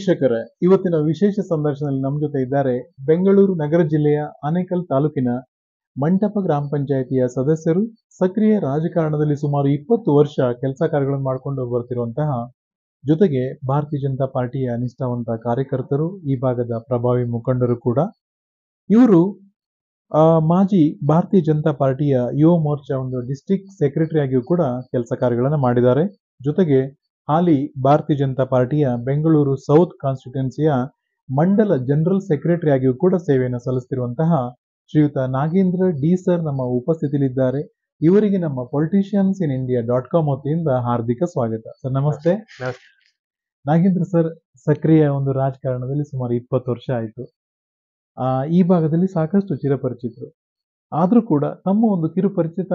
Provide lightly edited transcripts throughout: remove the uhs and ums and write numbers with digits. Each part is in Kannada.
ವೀಕ್ಷಕರೇ, ಇವತ್ತಿನ ವಿಶೇಷ ಸಂದರ್ಶನದಲ್ಲಿ ನಮ್ಮ ಜೊತೆ ಇದ್ದಾರೆ ಬೆಂಗಳೂರು ನಗರ ಜಿಲ್ಲೆಯ ಆನೇಕಲ್ ತಾಲೂಕಿನ ಮಂಟಪ ಗ್ರಾಮ ಪಂಚಾಯಿತಿಯ ಸದಸ್ಯರು, ಸಕ್ರಿಯ ರಾಜಕಾರಣದಲ್ಲಿ ಸುಮಾರು 20 ವರ್ಷ ಕೆಲಸ ಕಾರ್ಯಗಳನ್ನು ಮಾಡಿಕೊಂಡು ಬರ್ತಿರುವಂತಹ, ಜೊತೆಗೆ ಭಾರತೀಯ ಜನತಾ ಪಾರ್ಟಿಯ ನಿಷ್ಠಾವಂತ ಕಾರ್ಯಕರ್ತರು, ಈ ಭಾಗದ ಪ್ರಭಾವಿ ಮುಖಂಡರು ಕೂಡ. ಇವರು ಮಾಜಿ ಭಾರತೀಯ ಜನತಾ ಪಾರ್ಟಿಯ ಯುವ ಮೋರ್ಚಾ ಒಂದು ಡಿಸ್ಟ್ರಿಕ್ಟ್ ಸೆಕ್ರೆಟರಿ ಆಗಿಯೂ ಕೂಡ ಕೆಲಸ ಕಾರ್ಯಗಳನ್ನು ಮಾಡಿದ್ದಾರೆ. ಜೊತೆಗೆ ಹಾಲಿ ಭಾರತೀಯ ಜನತಾ ಪಾರ್ಟಿಯ ಬೆಂಗಳೂರು ಸೌತ್ ಕಾನ್ಸ್ಟಿಟ್ಯೂನ್ಸಿಯ ಮಂಡಲ ಜನರಲ್ ಸೆಕ್ರೆಟರಿ ಆಗಿಯೂ ಕೂಡ ಸೇವೆಯನ್ನು ಸಲ್ಲಿಸುತ್ತಿರುವಂತಹ ಶ್ರೀಯುತ ನಾಗೇಂದ್ರ ಡಿ ಸರ್ ನಮ್ಮ ಉಪಸ್ಥಿತಿಯಲ್ಲಿದ್ದಾರೆ. ಇವರಿಗೆ ನಮ್ಮ ಪೊಲಿಟಿಷಿಯನ್ಸ್ ಇನ್ ಇಂಡಿಯಾ.com ವತಿಯಿಂದ ಹಾರ್ದಿಕ ಸ್ವಾಗತ. ಸರ್ ನಮಸ್ತೆ. ನಾಗೇಂದ್ರ ಸರ್ ಸಕ್ರಿಯ ಒಂದು ರಾಜಕಾರಣದಲ್ಲಿ ಸುಮಾರು 20 ವರ್ಷ ಆಯಿತು. ಈ ಭಾಗದಲ್ಲಿ ಸಾಕಷ್ಟು ಚಿರಪರಿಚಿತರು. ಆದ್ರೂ ಕೂಡ ತಮ್ಮ ಒಂದು ಕಿರುಪರಿಚಿತ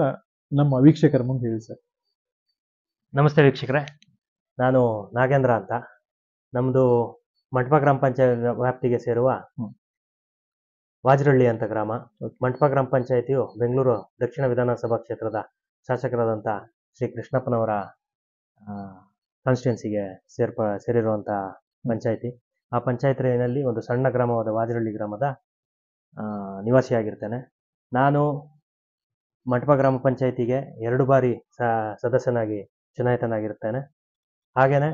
ನಮ್ಮ ವೀಕ್ಷಕರ ಮುಂದೆ ಹೇಳಿ ಸರ್. ನಮಸ್ತೆ ವೀಕ್ಷಕರೇ, ನಾನು ನಾಗೇಂದ್ರ ಅಂತ. ನಮ್ಮದು ಮಂಟಪ ಗ್ರಾಮ ಪಂಚಾಯತ್ ವ್ಯಾಪ್ತಿಗೆ ಸೇರುವ ವಾಜರಳ್ಳಿ ಅಂತ ಗ್ರಾಮ. ಮಂಟಪ ಗ್ರಾಮ ಪಂಚಾಯತಿಯು ಬೆಂಗಳೂರು ದಕ್ಷಿಣ ವಿಧಾನಸಭಾ ಕ್ಷೇತ್ರದ ಶಾಸಕರಾದಂಥ ಶ್ರೀ ಕೃಷ್ಣಪ್ಪನವರ ಕಾನ್ಸ್ಟಿಟ್ಯೂನ್ಸಿಗೆ ಸೇರಿರುವಂಥ ಪಂಚಾಯತಿ. ಆ ಪಂಚಾಯತಿನಲ್ಲಿ ಒಂದು ಸಣ್ಣ ಗ್ರಾಮವಾದ ವಾಜರಳ್ಳಿ ಗ್ರಾಮದ ನಿವಾಸಿಯಾಗಿರ್ತೇನೆ. ನಾನು ಮಂಟಪ ಗ್ರಾಮ ಪಂಚಾಯತಿಗೆ 2 ಬಾರಿ ಸದಸ್ಯನಾಗಿ ಚುನಾಯಿತನಾಗಿರ್ತೇನೆ. ಹಾಗೆಯೇ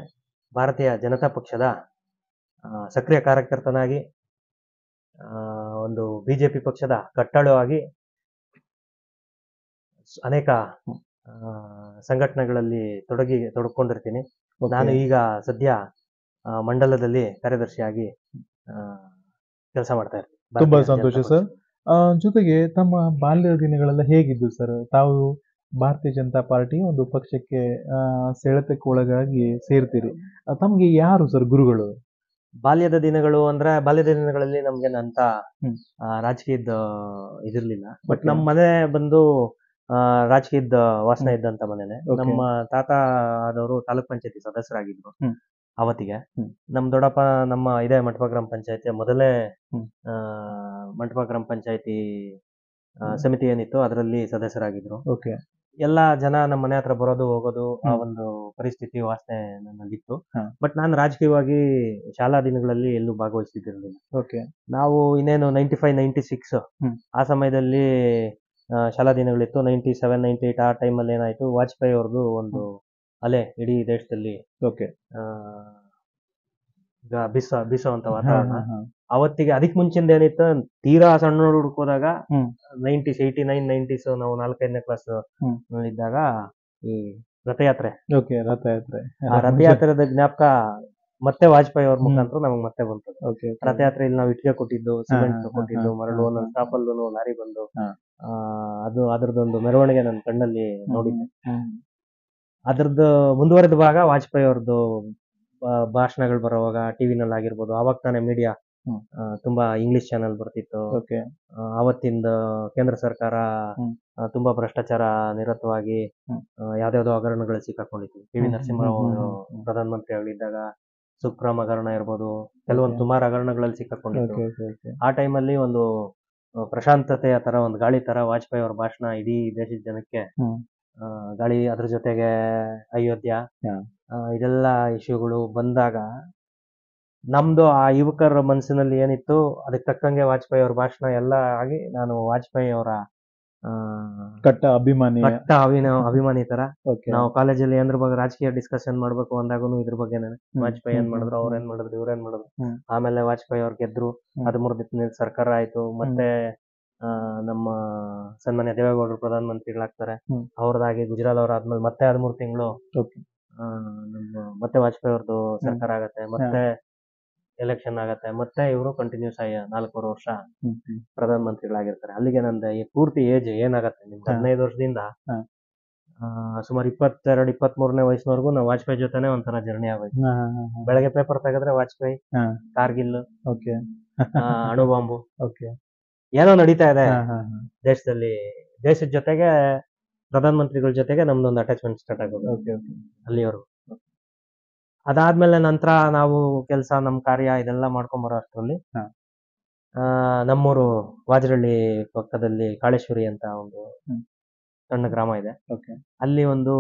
ಭಾರತೀಯ ಜನತಾ ಪಕ್ಷದ ಸಕ್ರಿಯ ಕಾರ್ಯಕರ್ತನಾಗಿ, ಒಂದು BJP ಪಕ್ಷದ ಕಟ್ಟಾಳುವಾಗಿ ಅನೇಕ ಸಂಘಟನೆಗಳಲ್ಲಿ ತೊಡಕೊಂಡಿರ್ತೀನಿ. ನಾನು ಈಗ ಸದ್ಯ ಮಂಡಲದಲ್ಲಿ ಕಾರ್ಯದರ್ಶಿಯಾಗಿ ಕೆಲಸ ಮಾಡ್ತಾ ಇರ್ತೀನಿ. ತುಂಬಾ ಸಂತೋಷ ಸರ್. ಜೊತೆಗೆ ತಮ್ಮ ಬಾಲ್ಯದ ದಿನಗಳೆಲ್ಲ ಹೇಗಿದ್ದು ಸರ್? ತಾವು ಭಾರತೀಯ ಜನತಾ ಪಾರ್ಟಿ ಒಂದು ಪಕ್ಷಕ್ಕೆ ಸೆಳೆತಕ್ಕೆ ಒಳಗಾಗಿ ಸೇರ್ತೀರಿ. ತಮ್ಗೆ ಯಾರು ಸರ್ ಗುರುಗಳು? ಬಾಲ್ಯದ ದಿನಗಳು ಅಂದ್ರೆ, ಬಾಲ್ಯದ ದಿನಗಳಲ್ಲಿ ನಮ್ಗೆ ಅಂತ ರಾಜಕೀಯದ ಇದಿರ್ಲಿಲ್ಲ. ಬಟ್ ನಮ್ಮ ಮನೆ ಬಂದು ರಾಜಕೀಯದ ವಾಸನೆ ಇದ್ದಂತ ಮನೆನೆ. ನಮ್ಮ ತಾತ ಆದವರು ತಾಲೂಕ್ ಪಂಚಾಯತಿ ಸದಸ್ಯರಾಗಿದ್ರು ಅವತ್ತಿಗೆ. ನಮ್ ದೊಡ್ಡಪ್ಪ ನಮ್ಮ ಇದೇ ಮಂಟಪ ಗ್ರಾಮ ಪಂಚಾಯತಿಯ ಮೊದಲನೇ ಮಂಟಪ ಗ್ರಾಮ ಪಂಚಾಯತಿ ಸಮಿತಿ ಏನಿತ್ತು ಅದರಲ್ಲಿ ಸದಸ್ಯರಾಗಿದ್ರು. ಎಲ್ಲ ಜನ ನಮ್ಮ ಮನೆ ಹತ್ರ ಬರೋದು ಹೋಗೋದು, ಆ ಒಂದು ಪರಿಸ್ಥಿತಿ ವಾಸನೆ ನನ್ನಲ್ಲಿತ್ತು. ಬಟ್ ನಾನು ರಾಜಕೀಯವಾಗಿ ಶಾಲಾ ದಿನಗಳಲ್ಲಿ ಎಲ್ಲೂ ಭಾಗವಹಿಸ್ತಿರ್ಲಿಲ್ಲ. ನಾವು ಇನ್ನೇನು 95, 96 ಆ ಸಮಯದಲ್ಲಿ ಶಾಲಾ ದಿನಗಳಿತ್ತು. 97, 98 ಆ ಟೈಮಲ್ಲಿ ಏನಾಯ್ತು, ವಾಜಪೇಯಿ ಅವ್ರದ್ದು ಒಂದು ಅಲೆ ಇಡೀ ದೇಶದಲ್ಲಿ ಬೀಸೋವಂತ ವಾತಾವರಣ. ಅವತ್ತಿಗೆ ಅದಕ್ ಮುಂಚಿಂದ ಏನಿತ್ತು, ತೀರಾ ಸಣ್ಣ ಹುಡುಕೋದಾಗ 90s, 89, 90s ನಾವು 4-5ನೇ ಕ್ಲಾಸ್ ಇದ್ದಾಗ ಈ ರಥಯಾತ್ರೆ, ಆ ರಥಯಾತ್ರೆದ ಜ್ಞಾಪಕ ಮತ್ತೆ ವಾಜಪೇಯಿ ಅವ್ರ ಮುಖಾಂತರ ನಮಗ್ ಮತ್ತೆ ಬಂತು. ರಥಯಾತ್ರೆಯಲ್ಲಿ ನಾವು ಇಟ್ಟಿಗೆ ಕೊಟ್ಟಿದ್ದು, ಸಿಮೆಂಟ್ ಕೊಟ್ಟಿದ್ದು, ಮರಳು, ಒಂದೊಂದು ಸ್ಟಾಪಲ್ಲೂ ಲಾರಿ ಬಂದು ಅದು ಅದ್ರದ್ದೊಂದು ಮೆರವಣಿಗೆ ನನ್ನ ಕಣ್ಣಲ್ಲಿ ನೋಡಿದ್ದೆ. ಅದ್ರದ್ದು ಮುಂದುವರೆದ ಭಾಗ ವಾಜಪೇಯಿ ಅವ್ರದ್ದು ಭಾಷಣಗಳು ಬರೋವಾಗ ಟಿವಿನಲ್ಲಿ ಆಗಿರ್ಬೋದು. ಅವಾಗ ತಾನೇ ಮೀಡಿಯಾ ತುಂಬಾ ಇಂಗ್ಲಿಷ್ ಚಾನೆಲ್ ಬರ್ತಿತ್ತು. ಅವತ್ತಿಂದ ಕೇಂದ್ರ ಸರ್ಕಾರ ತುಂಬಾ ಭ್ರಷ್ಟಾಚಾರ ನಿರತವಾಗಿ ಯಾವ್ದಾವ್ದೋ ಹಗರಣಗಳು ಸಿಕ್ಕಾಕೊಂಡಿತ್ತು. PV ನರಸಿಂಹರಾವ್ ಪ್ರಧಾನಮಂತ್ರಿ ಆಗಿದ್ದಾಗ ಸುಪ್ರಮ್ ಹಗರಣ ಇರ್ಬೋದು, ಕೆಲವೊಂದು ಸುಮಾರು ಹಗರಣಗಳಲ್ಲಿ ಸಿಕ್ಕಾಕೊಂಡಿತ್ತು. ಆ ಟೈಮಲ್ಲಿ ಒಂದು ಪ್ರಶಾಂತತೆಯ ತರ, ಒಂದು ಗಾಳಿ ತರ ವಾಜಪೇಯಿ ಅವ್ರ ಭಾಷಣ ಇಡೀ ದೇಶದ ಜನಕ್ಕೆ ಗಾಳಿ. ಅದ್ರ ಜೊತೆಗೆ ಅಯೋಧ್ಯ ಇದೆಲ್ಲ ಇಶ್ಯೂಗಳು ಬಂದಾಗ ನಮ್ದು ಆ ಯುವಕರ ಮನಸ್ಸಿನಲ್ಲಿ ಏನಿತ್ತು ಅದಕ್ಕೆ ತಕ್ಕಂಗೆ ವಾಜಪೇಯಿ ಅವ್ರ ಭಾಷಣ ಎಲ್ಲ ಆಗಿ, ನಾನು ವಾಜಪೇಯಿ ಅವರ ಕಟ್ಟ ಅಭಿಮಾನಿ ತರ. ನಾವು ಕಾಲೇಜಲ್ಲಿ ಏನ್ರ ಬಗ್ಗೆ ರಾಜಕೀಯ ಡಿಸ್ಕಷನ್ ಮಾಡ್ಬೇಕು ಅಂದಾಗೂ ಇದ್ರ ಬಗ್ಗೆ ವಾಜಪೇಯಿ ಏನ್ ಮಾಡಿದ್ರು, ಅವ್ರೇನ್ ಮಾಡಿದ್ರು, ಇವ್ರೇನ್ ಮಾಡಿದ್ರು. ಆಮೇಲೆ ವಾಜಪೇಯಿ ಅವ್ರು ಗೆದ್ರು, 13 ಸರ್ಕಾರ ಆಯ್ತು. ಮತ್ತೆ ನಮ್ಮ ಸನ್ಮಾನ್ಯ ದೇವೇಗೌಡರು ಪ್ರಧಾನಮಂತ್ರಿಗಳಾಗ್ತಾರೆ. ಅವ್ರದಾಗಿ ಗುಜರಾಲ್ ಅವ್ರ ಆದ್ಮೇಲೆ ಮತ್ತೆ 13 ತಿಂಗಳು ಮತ್ತೆ ವಾಜಪೇಯಿ ಅವ್ರದ್ದು ಸರ್ಕಾರ ಆಗತ್ತೆ. ಮತ್ತೆ ಎಲೆಕ್ಷನ್ ಆಗತ್ತೆ. ಮತ್ತೆ ಇವರು ಕಂಟಿನ್ಯೂಸ್ ಆಗಿ 4 ವರ್ಷ ಪ್ರಧಾನಮಂತ್ರಿಗಳಾಗಿರ್ತಾರೆ. ಅಲ್ಲಿಗೆ ನಂದು ಈ ಪೂರ್ತಿ ಏಜ್ ಏನಾಗತ್ತೆ, ನಿಮ್ಗೆ 15 ವರ್ಷದಿಂದ ಸುಮಾರು 22, 23ನೇ ವಯಸ್ಸಿನವರೆಗೂ ನಾವು ವಾಜಪೇಯಿ ಜೊತೆನೆ ಒಂಥರ ಜರ್ನಿ ಆಗೋಯ್ತು. ಬೆಳಗ್ಗೆ ಪೇಪರ್ ತೆಗೆದ್ರೆ ವಾಜಪೇಯಿ, ಕಾರ್ಗಿಲ್, ಅಣುಬಾಂಬು, ಏನೋ ನಡೀತಾ ಇದೆ ದೇಶದಲ್ಲಿ. ದೇಶದ ಜೊತೆಗೆ, ಪ್ರಧಾನಮಂತ್ರಿಗಳ ಜೊತೆಗೆ ನಮ್ದೊಂದು ಅಟ್ಯಾಚ್ಮೆಂಟ್ ಸ್ಟಾರ್ಟ್ ಆಗೋದು ಅಲ್ಲಿಯವರು. ಅದಾದ್ಮೇಲೆ ನಂತರ ನಾವು ಕೆಲಸ, ನಮ್ಮ ಕಾರ್ಯ ಇದೆಲ್ಲ ಮಾಡ್ಕೊಂಬರೋ ಅಷ್ಟರಲ್ಲಿ ನಮ್ಮೂರು ವಾಜರಳ್ಳಿ ಪಕ್ಕದಲ್ಲಿ ಕಾಳೇಶ್ವರಿ ಅಂತ ಒಂದು ಸಣ್ಣ ಗ್ರಾಮ ಇದೆ. ಅಲ್ಲಿ ಒಂದು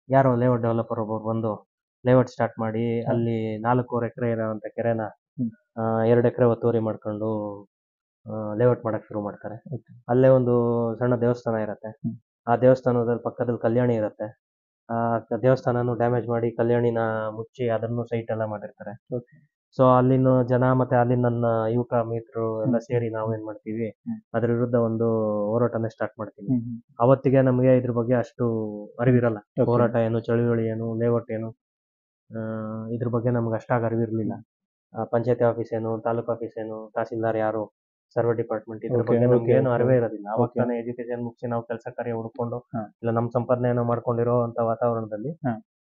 ಯಾರೋ ಲೇಔಟ್ ಡೆವಲಪರ್ ಒಬ್ಬರು ಬಂದು ಲೇಔಟ್ ಸ್ಟಾರ್ಟ್ ಮಾಡಿ ಅಲ್ಲಿ 4.25 ಎಕರೆ ಇರೋಂಥ ಕೆರೆನ 2 ಎಕರೆ ಒತ್ತುವರಿ ಮಾಡ್ಕೊಂಡು ಲೇಔಟ್ ಮಾಡಕ್ ಶುರು ಮಾಡ್ತಾರೆ. ಅಲ್ಲೇ ಒಂದು ಸಣ್ಣ ದೇವಸ್ಥಾನ ಇರತ್ತೆ. ಆ ದೇವಸ್ಥಾನದಲ್ಲಿ ಪಕ್ಕದಲ್ಲಿ ಕಲ್ಯಾಣಿ ಇರತ್ತೆ. ಆ ದೇವಸ್ಥಾನನು ಡ್ಯಾಮೇಜ್ ಮಾಡಿ ಕಲ್ಯಾಣಿನ ಮುಚ್ಚಿ ಅದನ್ನು ಸೈಟ್ ಎಲ್ಲ ಮಾಡಿರ್ತಾರೆ. ಸೊ ಅಲ್ಲಿನ ಜನ ಮತ್ತೆ ಅಲ್ಲಿ ನನ್ನ ಯುವಕ ಮಿತ್ರರು ಎಲ್ಲ ಸೇರಿ ನಾವೇನ್ ಮಾಡ್ತೀವಿ, ಅದ್ರ ವಿರುದ್ಧ ಒಂದು ಹೋರಾಟನೇ ಸ್ಟಾರ್ಟ್ ಮಾಡ್ತೀವಿ. ಅವತ್ತಿಗೆ ನಮಗೆ ಇದ್ರ ಬಗ್ಗೆ ಅಷ್ಟು ಅರಿವಿರಲ್ಲ. ಹೋರಾಟ ಏನು, ಚಳುವಳಿ ಏನು, ಲೇಔಟ್ ಏನು, ಇದ್ರ ಬಗ್ಗೆ ನಮ್ಗೆ ಅಷ್ಟಾಗಿ ಅರಿವಿರ್ಲಿಲ್ಲ. ಪಂಚಾಯತಿ ಆಫೀಸ್ ಏನು, ತಾಲೂಕು ಆಫೀಸ್ ಏನು, ತಹಸೀಲ್ದಾರ್ ಯಾರು, ಸರ್ವೆ ಡಿಪಾರ್ಟ್ಮೆಂಟ್, ಇದ್ರ ಬಗ್ಗೆ ನಮ್ಗೆ ಏನು ಅರಿವೇ ಇರೋದಿಲ್ಲ. ಅವಾಗ ತಾನೇ ಎಜುಕೇಶನ್ ಮುಗಿಸಿ ನಾವು ಕೆಲಸ ಕಾರ್ಯ ಹುಡ್ಕೊಂಡು ಇಲ್ಲ ನಮ್ಮ ಸಂಪಾದನೆ ಏನೋ ಮಾಡ್ಕೊಂಡಿರೋ ಅಂತ ವಾತಾವರಣದಲ್ಲಿ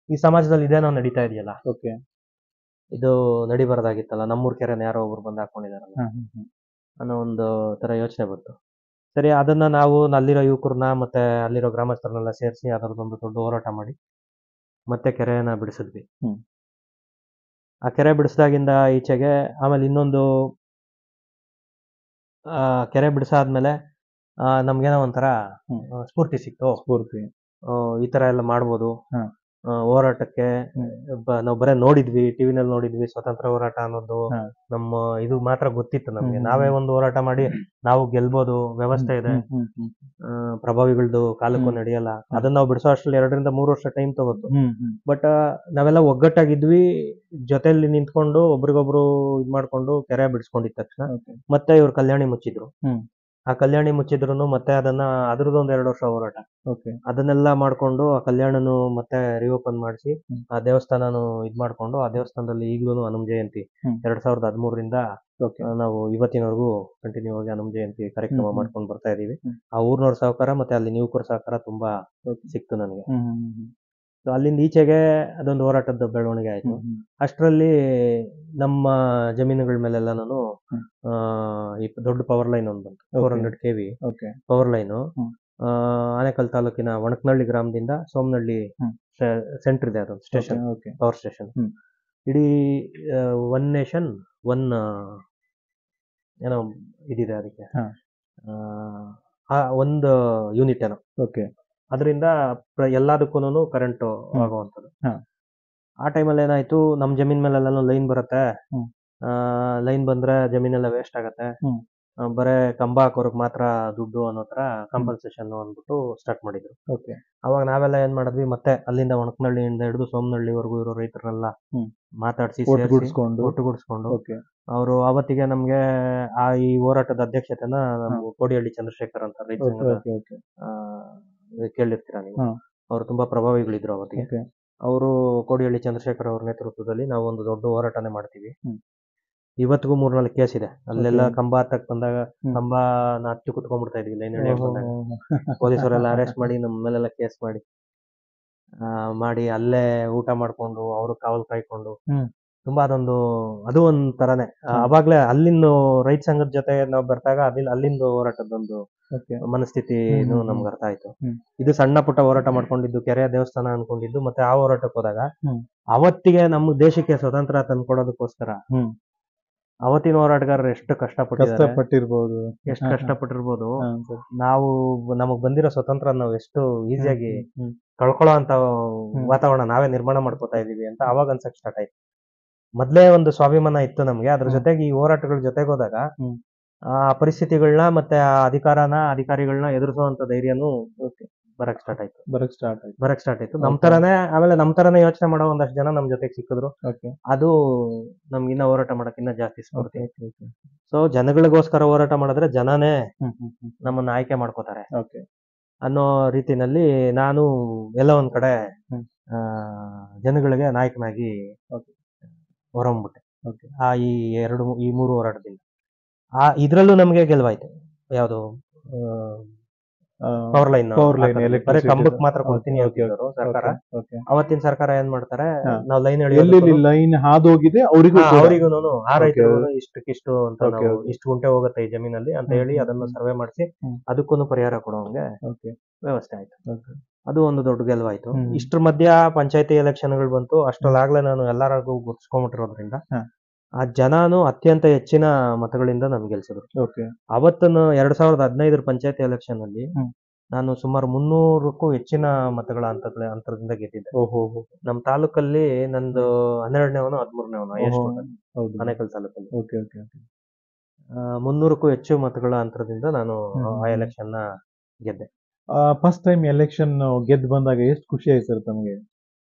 ಈ ಸಮಾಜದಲ್ಲಿ ಇದೇನೋ ನಡೀತಾ ಇದೆಯಲ್ಲ, ಇದು ನಡಿಬಾರ್ದಾಗಿತ್ತಲ್ಲ, ನಮ್ಮೂರ್ ಕೆರೆನ ಯಾರೋ ಒಬ್ರು ಬಂದು ಹಾಕೊಂಡಿದಾರಲ್ಲ ಅನ್ನೋ ಒಂದು ತರ ಯೋಚನೆ ಬಂತು. ಸರಿ, ಅದನ್ನ ನಾವು ಅಲ್ಲಿರೋ ಯುವಕರನ್ನ ಮತ್ತೆ ಅಲ್ಲಿರೋ ಗ್ರಾಮಸ್ಥರನ್ನೆಲ್ಲ ಸೇರಿಸಿ ಅದರದೊಂದು ದೊಡ್ಡ ಹೋರಾಟ ಮಾಡಿ ಮತ್ತೆ ಕೆರೆಯನ್ನ ಬಿಡಿಸಿದ್ವಿ. ಆ ಕೆರೆ ಬಿಡಿಸಿದಾಗಿಂದ ಈಚೆಗೆ ಆಮೇಲೆ ಇನ್ನೊಂದು ಕೆರೆ ಬಿಡಿಸಾದ್ಮೇಲೆ ನಮ್ಗೇನೋ ಒಂಥರ ಸ್ಫೂರ್ತಿ ಸಿಕ್ತು. ಈ ತರ ಎಲ್ಲ ಮಾಡ್ಬೋದು ಹೋರಾಟಕ್ಕೆ. ನಾವು ಬರೇ ನೋಡಿದ್ವಿ, ಟಿವಿನಲ್ಲಿ ನೋಡಿದ್ವಿ ಸ್ವತಂತ್ರ ಹೋರಾಟ ಅನ್ನೋದು, ನಮ್ಮ ಇದು ಮಾತ್ರ ಗೊತ್ತಿತ್ತು ನಮ್ಗೆ. ನಾವೇ ಒಂದು ಹೋರಾಟ ಮಾಡಿ ನಾವು ಗೆಲ್ಬೋದು, ವ್ಯವಸ್ಥೆ ಇದೆ, ಪ್ರಭಾವಿಗಳದ್ದು ಕಾಲಕ್ಕೂ ನಡೆಯಲ್ಲ. ಅದನ್ನ ನಾವು ಬಿಡಿಸೋ ಅಷ್ಟ್ರಲ್ಲಿ 2 ರಿಂದ 3 ವರ್ಷ ಟೈಮ್ ತಗೋತು. ಬಟ್ ನಾವೆಲ್ಲ ಒಗ್ಗಟ್ಟಾಗಿದ್ವಿ, ಜೊತೆಲಿ ನಿಂತ್ಕೊಂಡು ಒಬ್ರಿಗೊಬ್ರು ಇದ್ ಮಾಡ್ಕೊಂಡು ಕೆರೆ ಬಿಡಿಸ್ಕೊಂಡಿದ ತಕ್ಷಣ ಮತ್ತೆ ಇವ್ರು ಕಲ್ಯಾಣಿ ಮುಚ್ಚಿದ್ರು. ಆ ಕಲ್ಯಾಣಿ ಮುಚ್ಚಿದ್ರು ಮತ್ತೆ ಅದನ್ನ ಅದ್ರದ್ದೊಂದು 2 ವರ್ಷ ಹೋರಾಟ. ಅದನ್ನೆಲ್ಲ ಮಾಡ್ಕೊಂಡು ಆ ಕಲ್ಯಾಣನು ಮತ್ತೆ ರಿಓಪನ್ ಮಾಡಿಸಿ ಆ ದೇವಸ್ಥಾನನು ಇದ್ ಮಾಡ್ಕೊಂಡು ಆ ದೇವಸ್ಥಾನದಲ್ಲಿ ಈಗ್ಲೂ ಹನುಮ ಜಯಂತಿ 2013ರಿಂದ ನಾವು ಇವತ್ತಿನವರೆಗೂ ಕಂಟಿನ್ಯೂ ಆಗಿ ಹನುಮ ಜಯಂತಿ ಕಾರ್ಯಕ್ರಮ ಮಾಡ್ಕೊಂಡು ಬರ್ತಾ ಇದೀವಿ. ಆ ಊರ್ನವ್ರ ಸಹಕಾರ ಮತ್ತೆ ಅಲ್ಲಿ ಯುವಕರ ಸಹಕಾರ ತುಂಬಾ ಸಿಕ್ತು ನನಗೆ. ಅಲ್ಲಿಂದ ಈಚೆಗೆ ಅದೊಂದು ಹೋರಾಟದ ಬೆಳವಣಿಗೆ ಆಯ್ತು. ಅಷ್ಟರಲ್ಲಿ ನಮ್ಮ ಜಮೀನುಗಳ ಮೇಲೆಲ್ಲ ನಾನು ಈ ದೊಡ್ಡ ಪವರ್ ಲೈನ್ ಒಂದು ಬಂತು, 400 kV ಪವರ್ ಲೈನು. ಆನೇಕಲ್ ತಾಲೂಕಿನ ಒಣಕನಹಳ್ಳಿ ಗ್ರಾಮದಿಂದ ಸೋಮನಹಳ್ಳಿ ಸೆಂಟರ್ ಇದೆ, ಅದೊಂದು ಸ್ಟೇಷನ್, ಪವರ್ ಸ್ಟೇಷನ್. ಇಡೀ ಒನ್ ನೇಷನ್ ಒನ್ ಏನೋ ಇದಿದೆ ಅದಕ್ಕೆ, ಒಂದು ಯೂನಿಟ್ ಏನೋ. ಅದರಿಂದ ಎಲ್ಲದಕ್ಕೂ ಕರೆಂಟ್ ಆಗುವಂಥದ್ದು. ಆ ಟೈಮಲ್ಲಿ ಏನಾಯ್ತು, ನಮ್ ಜಮೀನ್ ಮೇಲೆಲ್ಲ ಲೈನ್ ಬರುತ್ತೆ. ಲೈನ್ ಬಂದ್ರೆ ಜಮೀನೆಲ್ಲ ವೇಸ್ಟ್ ಆಗತ್ತೆ, ಬರೇ ಕಂಬ ಹಾಕೋರ್ಗ್ ಮಾತ್ರ ದುಡ್ಡು ಅನ್ನೋ ತರ ಕಾಂಪನ್ಸೇಷನ್ ಅಂದ್ಬಿಟ್ಟು ಸ್ಟಾರ್ಟ್ ಮಾಡಿದ್ರು. ಅವಾಗ ನಾವೆಲ್ಲ ಏನ್ ಮಾಡಿದ್ವಿ, ಮತ್ತೆ ಅಲ್ಲಿಂದ ಒಣಕನಹಳ್ಳಿಯಿಂದ ಹಿಡಿದು ಸೋಮನಹಳ್ಳಿವರೆಗೂ ಇರೋ ರೈತರನ್ನೆಲ್ಲ ಮಾತಾಡಿಸಿ ಒಟ್ಟುಗೂಡಿಸ್ಕೊಂಡು ಅವರು ಅವತ್ತಿಗೆ ನಮ್ಗೆ ಈ ಹೋರಾಟದ ಅಧ್ಯಕ್ಷತೆನ ಕೋಡಿಹಳ್ಳಿ ಚಂದ್ರಶೇಖರ್ ಅಂತ ರೈತ ಕೇಳಿರ್ತೀರಾ ನೀವು, ಅವರು ತುಂಬಾ ಪ್ರಭಾವಿಗಳಿದ್ರು ಅವತ್ತಿಗೆ. ಅವರು ಕೋಡಿಹಳ್ಳಿ ಚಂದ್ರಶೇಖರ್ ಅವ್ರ ನೇತೃತ್ವದಲ್ಲಿ ನಾವು ಒಂದು ದೊಡ್ಡ ಹೋರಾಟನೇ ಮಾಡ್ತೀವಿ. ಇವತ್ತಿಗೂ 3-4 ಕೇಸ್ ಇದೆ. ಅಲ್ಲೆಲ್ಲ ಕಂಬ ಹತ್ತಕ್ ಬಂದಾಗ ಕಂಬನ ಹತ್ತಿ ಕುತ್ಕೊಂಡ್ಬಿಡ್ತಾ ಇದೀವಿ ಲೈನ್ ಹಿಡಿಯಕ್ ಬಂದಾಗ. ಪೊಲೀಸರೆಲ್ಲ ಅರೆಸ್ಟ್ ಮಾಡಿ ನಮ್ಮ ಮೇಲೆಲ್ಲ ಕೇಸ್ ಮಾಡಿ ಅಲ್ಲೇ ಊಟ ಮಾಡ್ಕೊಂಡು ಅವರು ಕಾವಲ್ ಕಾಯ್ಕೊಂಡು ತುಂಬಾ ಅದು ಒಂದ್ ತರಾನೇ. ಅವಾಗ್ಲೇ ಅಲ್ಲಿಂದ ರೈತ ಸಂಘದ ಜೊತೆ ನಾವು ಬರ್ತಾಗ ಅಲ್ಲಿಂದ ಹೋರಾಟದೊಂದು ಮನಸ್ಥಿತಿನೂ ನಮ್ಗೆ ಅರ್ಥ ಆಯ್ತು. ಇದು ಸಣ್ಣ ಪುಟ್ಟ ಹೋರಾಟ ಮಾಡ್ಕೊಂಡಿದ್ದು, ಕೆರೆಯ ದೇವಸ್ಥಾನ ಅನ್ಕೊಂಡಿದ್ದು, ಮತ್ತೆ ಆ ಹೋರಾಟಕ್ಕೆ ಹೋದಾಗ ಅವತ್ತಿಗೆ ನಮ್ಮ ದೇಶಕ್ಕೆ ಸ್ವತಂತ್ರ ತಂದ್ಕೊಡೋದಕ್ಕೋಸ್ಕರ ಅವತ್ತಿನ ಹೋರಾಟಗಾರರು ಎಷ್ಟು ಕಷ್ಟಪಟ್ಟಿರ್ಬೋದು. ನಾವು ನಮಗ್ ಬಂದಿರೋ ಸ್ವತಂತ್ರ ನಾವು ಎಷ್ಟು ಈಸಿಯಾಗಿ ಕಳ್ಕೊಳ್ಳೋ ಅಂತ ವಾತಾವರಣ ನಾವೇ ನಿರ್ಮಾಣ ಮಾಡ್ಕೋತಾ ಇದೀವಿ ಅಂತ ಅವಾಗ ಅನ್ಸಕ್ ಸ್ಟಾರ್ಟ್ ಆಯ್ತು. ಮೊದ್ಲೇ ಒಂದು ಸ್ವಾಭಿಮಾನ ಇತ್ತು ನಮ್ಗೆ, ಅದ್ರ ಜೊತೆಗೆ ಈ ಹೋರಾಟಗಳ ಜೊತೆಗೆ ಹೋದಾಗ ಆ ಪರಿಸ್ಥಿತಿಗಳನ್ನ ಮತ್ತೆ ಆ ಅಧಿಕಾರಿಗಳನ್ನ ಎದುರಿಸುವಂತ ಧೈರ್ಯನೂ ಬರಕ್ ಸ್ಟಾರ್ಟ್ ಆಯ್ತು. ನಮ್ ತರನೇ ಯೋಚನೆ ಮಾಡೋ ಒಂದಷ್ಟು ಜನ ನಮ್ ಜೊತೆಗೆ ಸಿಕ್ಕಿದ್ರು. ಅದು ನಮ್ಗಿನ್ನ ಹೋರಾಟ ಮಾಡಕ್ ಇನ್ನ ಜಾಸ್ತಿ ಸ್ಫೂರ್ತಿ. ಸೊ ಜನಗಳಿಗೋಸ್ಕರ ಹೋರಾಟ ಮಾಡಿದ್ರೆ ಜನನೇ ನಮ್ಮನ್ನ ಆಯ್ಕೆ ಮಾಡ್ಕೋತಾರೆ ಅನ್ನೋ ರೀತಿನಲ್ಲಿ ನಾನು ಎಲ್ಲ ಒಂದ್ ಕಡೆ ಜನಗಳಿಗೆ ನಾಯಕನಾಗಿ ಹೊರಹೊಮ್ಬಿಟ್ಟೆ. ಈ 3 ಹೋರಾಟದಿಂದ ಇದ್ರಲ್ಲೂ ನಮ್ಗೆ ಗೆಲುವಾಯ್ತು. ಯಾವ್ದು ಪವರ್ ಲೈನ್ ಕಂಬಕ್ ಮಾತ್ರ ಕೊಡ್ತೀನಿ ಅಂತಿದ್ರು ಸರ್ಕಾರ. ಅವತ್ತಿನ ಸರ್ಕಾರ ಏನ್ ಮಾಡ್ತಾರೆ, ನಾವು ಲೈನ್ ಹಾದೋಗಿದೆ ಅವರಿಗೂ ಆ ರೈತರು ಇಷ್ಟು ಅಂತ ನಾವು ಇಷ್ಟು ಗುಂಟೆ ಹೋಗುತ್ತೆ ಈ ಜಮೀನಲ್ಲಿ ಅಂತ ಹೇಳಿ ಅದನ್ನ ಸರ್ವೆ ಮಾಡಿಸಿ ಅದಕ್ಕೂ ಪರಿಹಾರ ಕೊಡೋಂಗೆ ವ್ಯವಸ್ಥೆ ಆಯ್ತು. ಅದು ಒಂದು ದೊಡ್ಡ ಗೆಲುವಾಯ್ತು. ಇಷ್ಟ್ರ ಮಧ್ಯ ಪಂಚಾಯತಿ ಎಲೆಕ್ಷನ್ಗಳು ಬಂತು. ಅಷ್ಟರಲ್ಲಾಗ್ಲೇ ನಾನು ಎಲ್ಲರಿಗೂ ಗುರ್ಸ್ಕೊಂಡ್ಬಿಟ್ಟಿರೋದ್ರಿಂದ ಆ ಜನನು ಅತ್ಯಂತ ಹೆಚ್ಚಿನ ಮತಗಳಿಂದ ನಮ್ಗೆ ಗೆಲ್ಸಿದ್ರು. ಅವತ್ತನ್ನು 2015 ಪಂಚಾಯತಿ ಎಲೆಕ್ಷನ್ ಅಲ್ಲಿ ನಾನು ಸುಮಾರು 300ಕ್ಕೂ ಹೆಚ್ಚಿನ ಮತಗಳ ಅಂತರದಿಂದ ಗೆದ್ದಿದ್ದೆ. ಓಹೋ ನಮ್ಮ ತಾಲೂಕಲ್ಲಿ ನಂದು 12ನೇವನು 13ನೇವನು ಹೈಯೆಸ್ಟ್ ಹೌದು. ಆನೇಕಲ್ ತಾಲೂಕಲ್ಲಿ. Okay okay okay. 300ಕ್ಕೂ ಹೆಚ್ಚು ಮತಗಳ ಅಂತರದಿಂದ ನಾನು ಆ ಎಲೆಕ್ಷನ್ ನ ಗೆದ್ದೆ. ಫಸ್ಟ್ ಟೈಮ್ ಎಲೆಕ್ಷನ್ ಗೆದ್ದು ಬಂದಾಗ ಎಷ್ಟು ಖುಷಿ ಆಯ್ತು ಸರ್ ತಮಗೆ?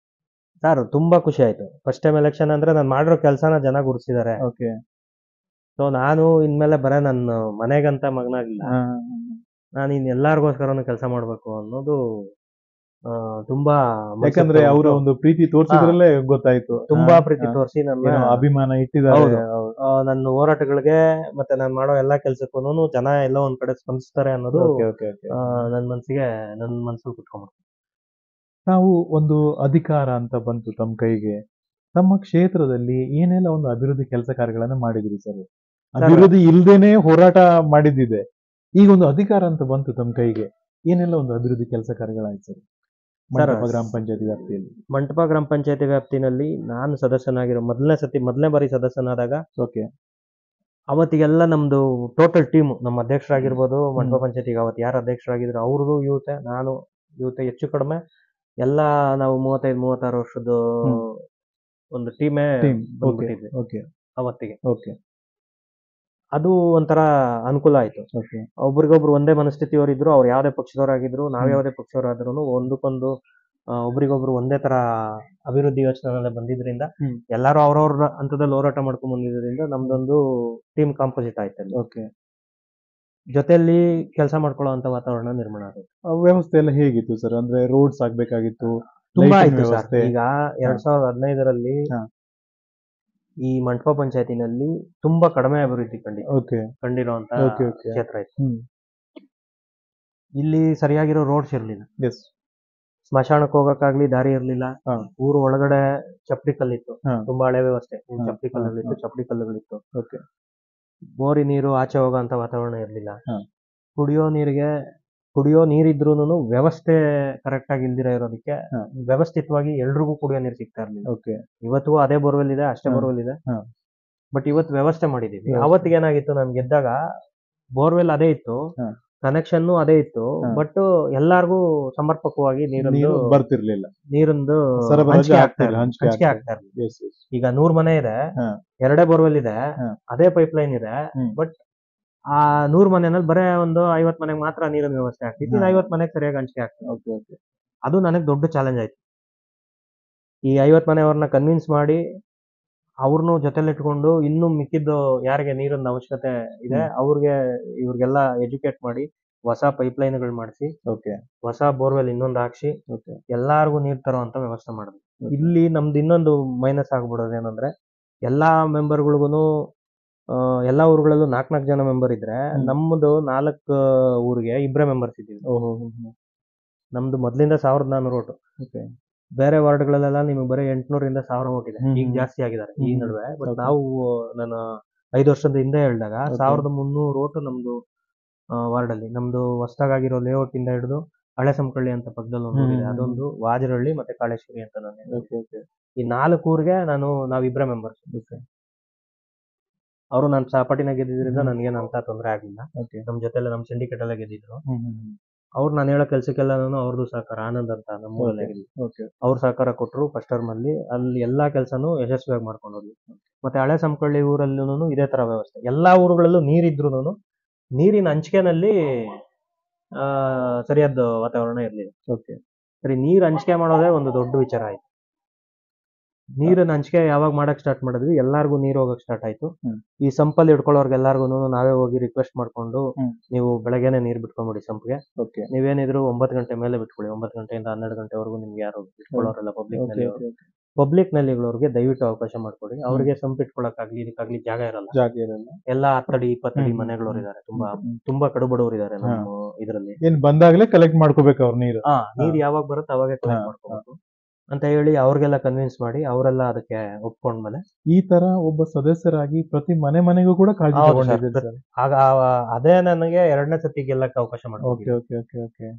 ಸರ್ ತುಂಬಾ ಖುಷಿ ಆಯ್ತು. ಫಸ್ಟ್ ಟೈಮ್ ಎಲೆಕ್ಷನ್ ಅಂದ್ರೆ ನಾನು ಮಾಡಿರೋ ಕೆಲಸನ ಜನ ಗುರುತಿಸಿದ್ದಾರೆ. ಓಕೆ. ಸೊ ನಾನು ಇನ್ಮೇಲೆ ಬರೀ ನನ್ನ ಮನೆಗಂತ ಮಗನಾಗಿಲ್ಲ, ನಾನು ಇನ್ ಎಲ್ಲಾರ್ಗೋಸ್ಕರನು ಕೆಲಸ ಮಾಡ್ಬೇಕು ಅನ್ನೋದು ತುಂಬಾ ಯಾಕಂದ್ರೆ ಅವರ ಒಂದು ಪ್ರೀತಿ ತೋರಿಸಿದ್ರಲ್ಲೇ ಗೊತ್ತಾಯ್ತು. ತುಂಬಾ ಪ್ರೀತಿ ತೋರಿಸಿ ನನ್ನ ಅಭಿಮಾನ ಇಟ್ಟಿದ್ದಾರೆ. ನನ್ನ ಹೋರಾಟಗಳಿಗೆ ಮತ್ತೆ ನಾನು ಮಾಡೋ ಎಲ್ಲಾ ಕೆಲ್ಸಕ್ಕೂನು ಜನ ಎಲ್ಲೋ ಒಂದ್ ಕಡೆ ಸ್ಪಂದಿಸ್ತಾರೆ ಅನ್ನೋದು ನನ್ನ ಮನ್ಸಲ್ಲಿ ಕುತ್ಕೊಂಡ್ಬಿಡ್ತು. ತಾವು ಒಂದು ಅಧಿಕಾರ ಅಂತ ಬಂತು ತಮ್ಮ ಕೈಗೆ, ತಮ್ಮ ಕ್ಷೇತ್ರದಲ್ಲಿ ಏನೆಲ್ಲ ಒಂದು ಅಭಿವೃದ್ಧಿ ಕೆಲಸ ಕಾರ್ಯಗಳನ್ನ ಮಾಡಿದ್ರಿ ಸರ್? ಅಭಿವೃದ್ಧಿ ಇಲ್ದೇನೆ ಹೋರಾಟ ಮಾಡಿದ್ದಿದೆ, ಈಗ ಒಂದು ಅಧಿಕಾರ ಅಂತ ಬಂತು ತಮ್ಮ ಕೈಗೆ, ಏನೆಲ್ಲ ಒಂದು ಅಭಿವೃದ್ಧಿ ಕೆಲಸ ಕಾರ್ಯಗಳಾಯ್ತು ಸರ್ ಮಂಟಪ ಗ್ರಾಮ ಪಂಚಾಯತಿ ವ್ಯಾಪ್ತಿಯಲ್ಲಿ? ಮಂಟಪ ಗ್ರಾಮ ಪಂಚಾಯತಿ ವ್ಯಾಪ್ತಿನಲ್ಲಿ ನಾನು ಸದಸ್ಯನಾಗಿರೋ ಮೊದಲನೇ ಬಾರಿ ಸದಸ್ಯನಾದಾಗ, ಓಕೆ, ಅವತ್ತಿಗೆಲ್ಲ ನಮ್ದು ಟೋಟಲ್ ಟೀಮ್, ನಮ್ಮ ಅಧ್ಯಕ್ಷರಾಗಿರ್ಬೋದು, ಮಂಟಪ ಪಂಚಾಯತಿಗೆ ಅವತ್ತು ಯಾರು ಅಧ್ಯಕ್ಷರಾಗಿದ್ರು ಅವ್ರದ್ದು ಯೂತೆ, ನಾನು ಯೂತೆ, ಹೆಚ್ಚು ಕಡಿಮೆ ಎಲ್ಲ ನಾವು 35-36 ವರ್ಷದ ಒಂದು ಟೀಮೇ ಅವತ್ತಿಗೆ. ಓಕೆ, ಅದು ಒಂಥರ ಅನುಕೂಲ ಆಯ್ತು. ಒಬ್ರಿಗೊಬ್ರು ಒಂದೇ ಮನಸ್ಥಿತಿಯವರಿದ್ರು, ಅವ್ರು ಯಾವ್ದೇ ಪಕ್ಷದವರಾಗಿದ್ರು, ನಾವ್ ಯಾವ್ದೇ ಪಕ್ಷದವರಾದ್ರೂ ಒಂದಕ್ಕೊಂದು ಒಬ್ರಿಗೊಬ್ರು ಒಂದೇ ತರ ಅಭಿವೃದ್ಧಿ ಯೋಚನೆ ಬಂದಿದ್ರಿಂದ, ಎಲ್ಲಾರು ಅವ್ರವ್ರ ಹಂತದಲ್ಲಿ ಹೋರಾಟ ಮಾಡ್ಕೊಂಡ್ ಬಂದಿದ್ರಿಂದ ನಮ್ದೊಂದು ಟೀಮ್ ಕಾಂಪೋಸಿಟ್ ಆಯ್ತು. ಓಕೆ, ಜೊತೆಯಲ್ಲಿ ಕೆಲಸ ಮಾಡ್ಕೊಳ್ಳೋ ಅಂತ ವಾತಾವರಣ ನಿರ್ಮಾಣ ಆಗುತ್ತೆ. ವ್ಯವಸ್ಥೆ ಎಲ್ಲ ಹೇಗಿತ್ತು ಸರ್? ಅಂದ್ರೆ ರೋಡ್ಸ್ ಆಗ್ಬೇಕಾಗಿತ್ತು, ತುಂಬಾ ಆಯ್ತು ಸರ್. ಈಗ 2015ರಲ್ಲಿ ಈ ಮಂಟಪ ಪಂಚಾಯತಿನಲ್ಲಿ ತುಂಬಾ ಕಡಿಮೆ ಅಭಿವೃದ್ಧಿ ಕಂಡಿರುವಂತ ಕ್ಷೇತ್ರ ಇತ್ತು. ಇಲ್ಲಿ ಸರಿಯಾಗಿರೋ ರೋಡ್ಸ್ ಇರ್ಲಿಲ್ಲ, ಸ್ಮಶಾನಕ್ಕೆ ಹೋಗಕ್ಕಾಗ್ಲಿ ದಾರಿ ಇರ್ಲಿಲ್ಲ, ಊರು ಒಳಗಡೆ ಚಪ್ಪಡಿ ಕಲ್ಲಿತ್ತು, ತುಂಬಾ ಹಳೆ ವ್ಯವಸ್ಥೆ, ಚಪ್ಪಡಿ ಕಲ್ಲುಗಳಿತ್ತು, ಚಪ್ಪಡಿ ಕಲ್ಲುಗಳಿತ್ತು. ಬೋರಿ ನೀರು ಆಚೆ ಹೋಗೋಂತ ವಾತಾವರಣ ಇರ್ಲಿಲ್ಲ. ಕುಡಿಯೋ ನೀರಿದ್ರೂನು ವ್ಯವಸ್ಥೆ ಕರೆಕ್ಟ್ ಆಗಿ ಇಲ್ದಿರ ಇರೋದಕ್ಕೆ ವ್ಯವಸ್ಥಿತವಾಗಿ ಎಲ್ರಿಗೂ ಕುಡಿಯೋ ನೀರು ಸಿಗ್ತಾ ಇರ್ಲಿಲ್ಲ. ಇವತ್ತು ಅದೇ ಬೋರ್ವೆಲ್ ಇದೆ, ಅಷ್ಟೇ ಬೋರ್ವೆಲ್ ಇದೆ, ಬಟ್ ಇವತ್ತು ವ್ಯವಸ್ಥೆ ಮಾಡಿದೀವಿ. ಅವತ್ತಿಗೆ ಏನಾಗಿತ್ತು, ನಾನು ಗೆದ್ದಾಗ ಬೋರ್ವೆಲ್ ಅದೇ ಇತ್ತು, ಕನೆಕ್ಷನ್ ಅದೇ ಇತ್ತು, ಬಟ್ ಎಲ್ಲಾರ್ಗೂ ಸಮರ್ಪಕವಾಗಿ ನೀರನ್ನು ಬರ್ತಿರ್ಲಿಲ್ಲ, ನೀರಿಂದು ಹಂಚಿಕೆ ಆಗ್ತಾ ಇರ್ಲಿಲ್ಲ. ಈಗ 100 ಮನೆ ಇದೆ, 2 ಬೋರ್ವೆಲ್ ಇದೆ, ಅದೇ ಪೈಪ್ ಲೈನ್ ಇದೆ, ಬಟ್ ಆ 100 ಮನೆಯಲ್ಲಿ ಬರೇ ಒಂದು 50 ಮನೆಗೆ ಮಾತ್ರ ನೀರಿನ ವ್ಯವಸ್ಥೆ ಆಗ್ತಿತ್ತು, 50 ಮನೆಗೆ ಸರಿಯಾಗಿ ಹಂಚಿಕೆ ಆಗ್ತದೆ. ಅದು ನನಗೆ ದೊಡ್ಡ ಚಾಲೆಂಜ್ ಆಯ್ತು. ಈ 50 ಮನೆಯವ್ರನ್ನ ಕನ್ವಿನ್ಸ್ ಮಾಡಿ ಅವ್ರನ್ನು ಜೊತೆಲಿ ಇಟ್ಕೊಂಡು ಇನ್ನು ಮಿಕ್ಕಿದ್ದು ಯಾರಿಗೆ ನೀರಿನ ಅವಶ್ಯಕತೆ ಇದೆ ಇವ್ರಿಗೆಲ್ಲ ಎಜುಕೇಟ್ ಮಾಡಿ ಹೊಸ ಪೈಪ್ ಲೈನ್ಗಳು ಮಾಡಿಸಿ, ಹೊಸ ಬೋರ್ವೆಲ್ ಇನ್ನೊಂದು ಹಾಕ್ಸಿ ಎಲ್ಲಾರ್ಗು ನೀರ್ ತರೋ ಅಂತ ವ್ಯವಸ್ಥೆ ಮಾಡಿದ್ವಿ. ಇಲ್ಲಿ ನಮ್ದು ಇನ್ನೊಂದು ಮೈನಸ್ ಆಗ್ಬಿಡೋದು ಏನಂದ್ರೆ, ಎಲ್ಲಾ ಮೆಂಬರ್ಗಳಿಗೂ ಎಲ್ಲಾ ಊರುಗಳಲ್ಲೂ 4 ಜನ ಮೆಂಬರ್ ಇದ್ರೆ, ನಮ್ದು 4 ಊರಿಗೆ 2 ಮೆಂಬರ್ಸ್ ಇದ್ದೀವಿ. ನಮ್ದು ಮೊದ್ಲಿಂದ 1400 ಓಟು. ಬೇರೆ ವಾರ್ಡ್ಗಳಲ್ಲೆಲ್ಲ ನಿಮ್ಗೆ ಬರೀ 800ರಿಂದ 1000 ಓಟ್ ಇದೆ. ಈಗ ಜಾಸ್ತಿ ಆಗಿದ್ದಾರೆ ಈ ನಡುವೆ. ಬಟ್ ನಾವು ನಾನು 5 ವರ್ಷದ ಹಿಂದೆ ಹೇಳಿದಾಗ 1300 ಓಟು ನಮ್ದು ವಾರ್ಡ್ ಅಲ್ಲಿ. ನಮ್ದು ಹೊಸದಾಗಿರೋ ಲೇಔಟ್ ಇಂದ ಹಿಡಿದು ಹಳೆ ಸಂಕಳ್ಳಿ ಅಂತ ಪಕ್ಕದಲ್ಲಿ ಒಂದು ಊರಿದೆ, ಅದೊಂದು ವಾಜರಹಳ್ಳಿ ಮತ್ತೆ ಕಾಳೇಶ್ವರಿ ಅಂತ ನಾನು. ಈ 4 ಊರಿಗೆ ನಾವ್ 2 ಮೆಂಬರ್ಸ್. ಅವರು ನಾನು ಸಹಪಾಠಿನ ಗೆದ್ದಿದ್ರಿಂದ ನನ್ಗೇನು ಅಂತ ತೊಂದರೆ ಆಗ್ಲಿಲ್ಲ. ನಮ್ ಜೊತೆಲ್ಲ ನಮ್ ಸಿಂಡಿಕೇಟ್ ಎಲ್ಲ ಗೆದ್ದಿದ್ರು. ಅವ್ರು ನಾನು ಹೇಳೋ ಕೆಲ್ಸಕ್ಕೆಲ್ಲ ಅವ್ರದ್ದು ಸಹಕಾರ, ಆನಂದ್ ಅಂತ ನಮ್ಮೂರಲ್ಲೇ ಅವ್ರ ಸಹಕಾರ ಕೊಟ್ಟರು. ಫಸ್ಟ್ ಟರ್ಮ್ ಅಲ್ಲಿ ಎಲ್ಲಾ ಕೆಲ್ಸನೂ ಯಶಸ್ವಿಯಾಗಿ ಮಾಡ್ಕೊಂಡು ಹೋದ್ವಿ. ಮತ್ತೆ ಹಳೆ ಸಂಕಳ್ಳಿ ಊರಲ್ಲೂ ಇದೇ ತರ ವ್ಯವಸ್ಥೆ. ಎಲ್ಲಾ ಊರುಗಳಲ್ಲೂ ನೀರಿದ್ರು ನೀರಿನ ಹಂಚಿಕೆನಲ್ಲಿ ಸರಿಯಾದ ವಾತಾವರಣ ಇರ್ಲಿಲ್ಲ. ಸರಿ, ನೀರ್ ಹಂಚಿಕೆ ಮಾಡೋದೇ ಒಂದು ದೊಡ್ಡ ವಿಚಾರ ಆಯ್ತು. ನೀರನ್ನ ಹಂಚಿಕೆ ಯಾವಾಗ ಮಾಡಕ್ ಸ್ಟಾರ್ಟ್ ಮಾಡಿದ್ವಿ, ಎಲ್ಲಾರ್ಗು ನೀರ್ ಹೋಗಕ್ ಸ್ಟಾರ್ಟ್ ಆಯ್ತು. ಈ ಸಂಪಲ್ಲಿ ಹಿಡ್ಕೊಳ್ಳೋರ್ಗೆಲ್ಲಾರ್ಗು ನಾವೇ ಹೋಗಿ ರಿಕ್ವೆಸ್ಟ್ ಮಾಡ್ಕೊಂಡು, ನೀವು ಬೆಳಗ್ಗೆನೆ ನೀರ್ ಬಿಟ್ಕೊಂಡ್ಬಿಡಿ ಸಂಪ್ಗೆ, ನೀವೇನಿದ್ರು 9 ಗಂಟೆ ಮೇಲೆ ಬಿಟ್ಕೊಳ್ಳಿ, 9 ಗಂಟೆಯಿಂದ 12 ಗಂಟೆವರೆಗೂ ನಿಮ್ಗೆ ಯಾರು ಬಿಟ್ಕೊಳ್ಳೋರೆಲ್ಲ ಪಬ್ಲಿಕ್ ನಲ್ಲಿಗಳವ್ರಿಗೆ ದಯವಿಟ್ಟು ಅವಕಾಶ ಮಾಡ್ಕೊಡಿ. ಅವ್ರಿಗೆ ಸಂಪ್ ಇಟ್ಕೊಳಕ್ಕಾಗ್ಲಿ ಇದಕ್ಕಾಗ್ಲಿ ಜಾಗ ಇರಲ್ಲ. ಎಲ್ಲಾ 10 ಅಡಿ 20 ಅಡಿ ಮನೆಗಳವ್ರು ಇದಾರೆ, ತುಂಬಾ ಕಡುಬಡವರು ಇದಾರೆ ನಮ್ಮ ಇದ್ರಲ್ಲಿ. ಬಂದಾಗ್ಲೇ ಕಲೆಕ್ಟ್ ಮಾಡ್ಕೋಬೇಕು ಅವ್ರ ನೀರು. ನೀರ್ ಯಾವಾಗ ಬರುತ್ತೆ ಅವಾಗೇ ಕಲೆಕ್ಟ್ ಮಾಡ್ಕೋಬೇಕು ಅಂತ ಹೇಳಿ ಅವ್ರಿಗೆಲ್ಲ ಕನ್ವಿನ್ಸ್ ಮಾಡಿ ಅವರೆಲ್ಲ ಅದಕ್ಕೆ ಒಪ್ಕೊಂಡ್ಮೇಲೆ ಈ ತರ ಒಬ್ಬ ಸದಸ್ಯರಾಗಿ ಪ್ರತಿ ಮನೆಗೂ ಕೂಡ ಕಾಳಜಿ ತಗೊಂಡಿದ್ದೀರಿ. ಆಗ ಅದೇ ನನಗೆ 2ನೇ ಸತಿ ಗೆಲ್ಲಕ್ಕೆ ಅವಕಾಶ ಮಾಡಿದೆ.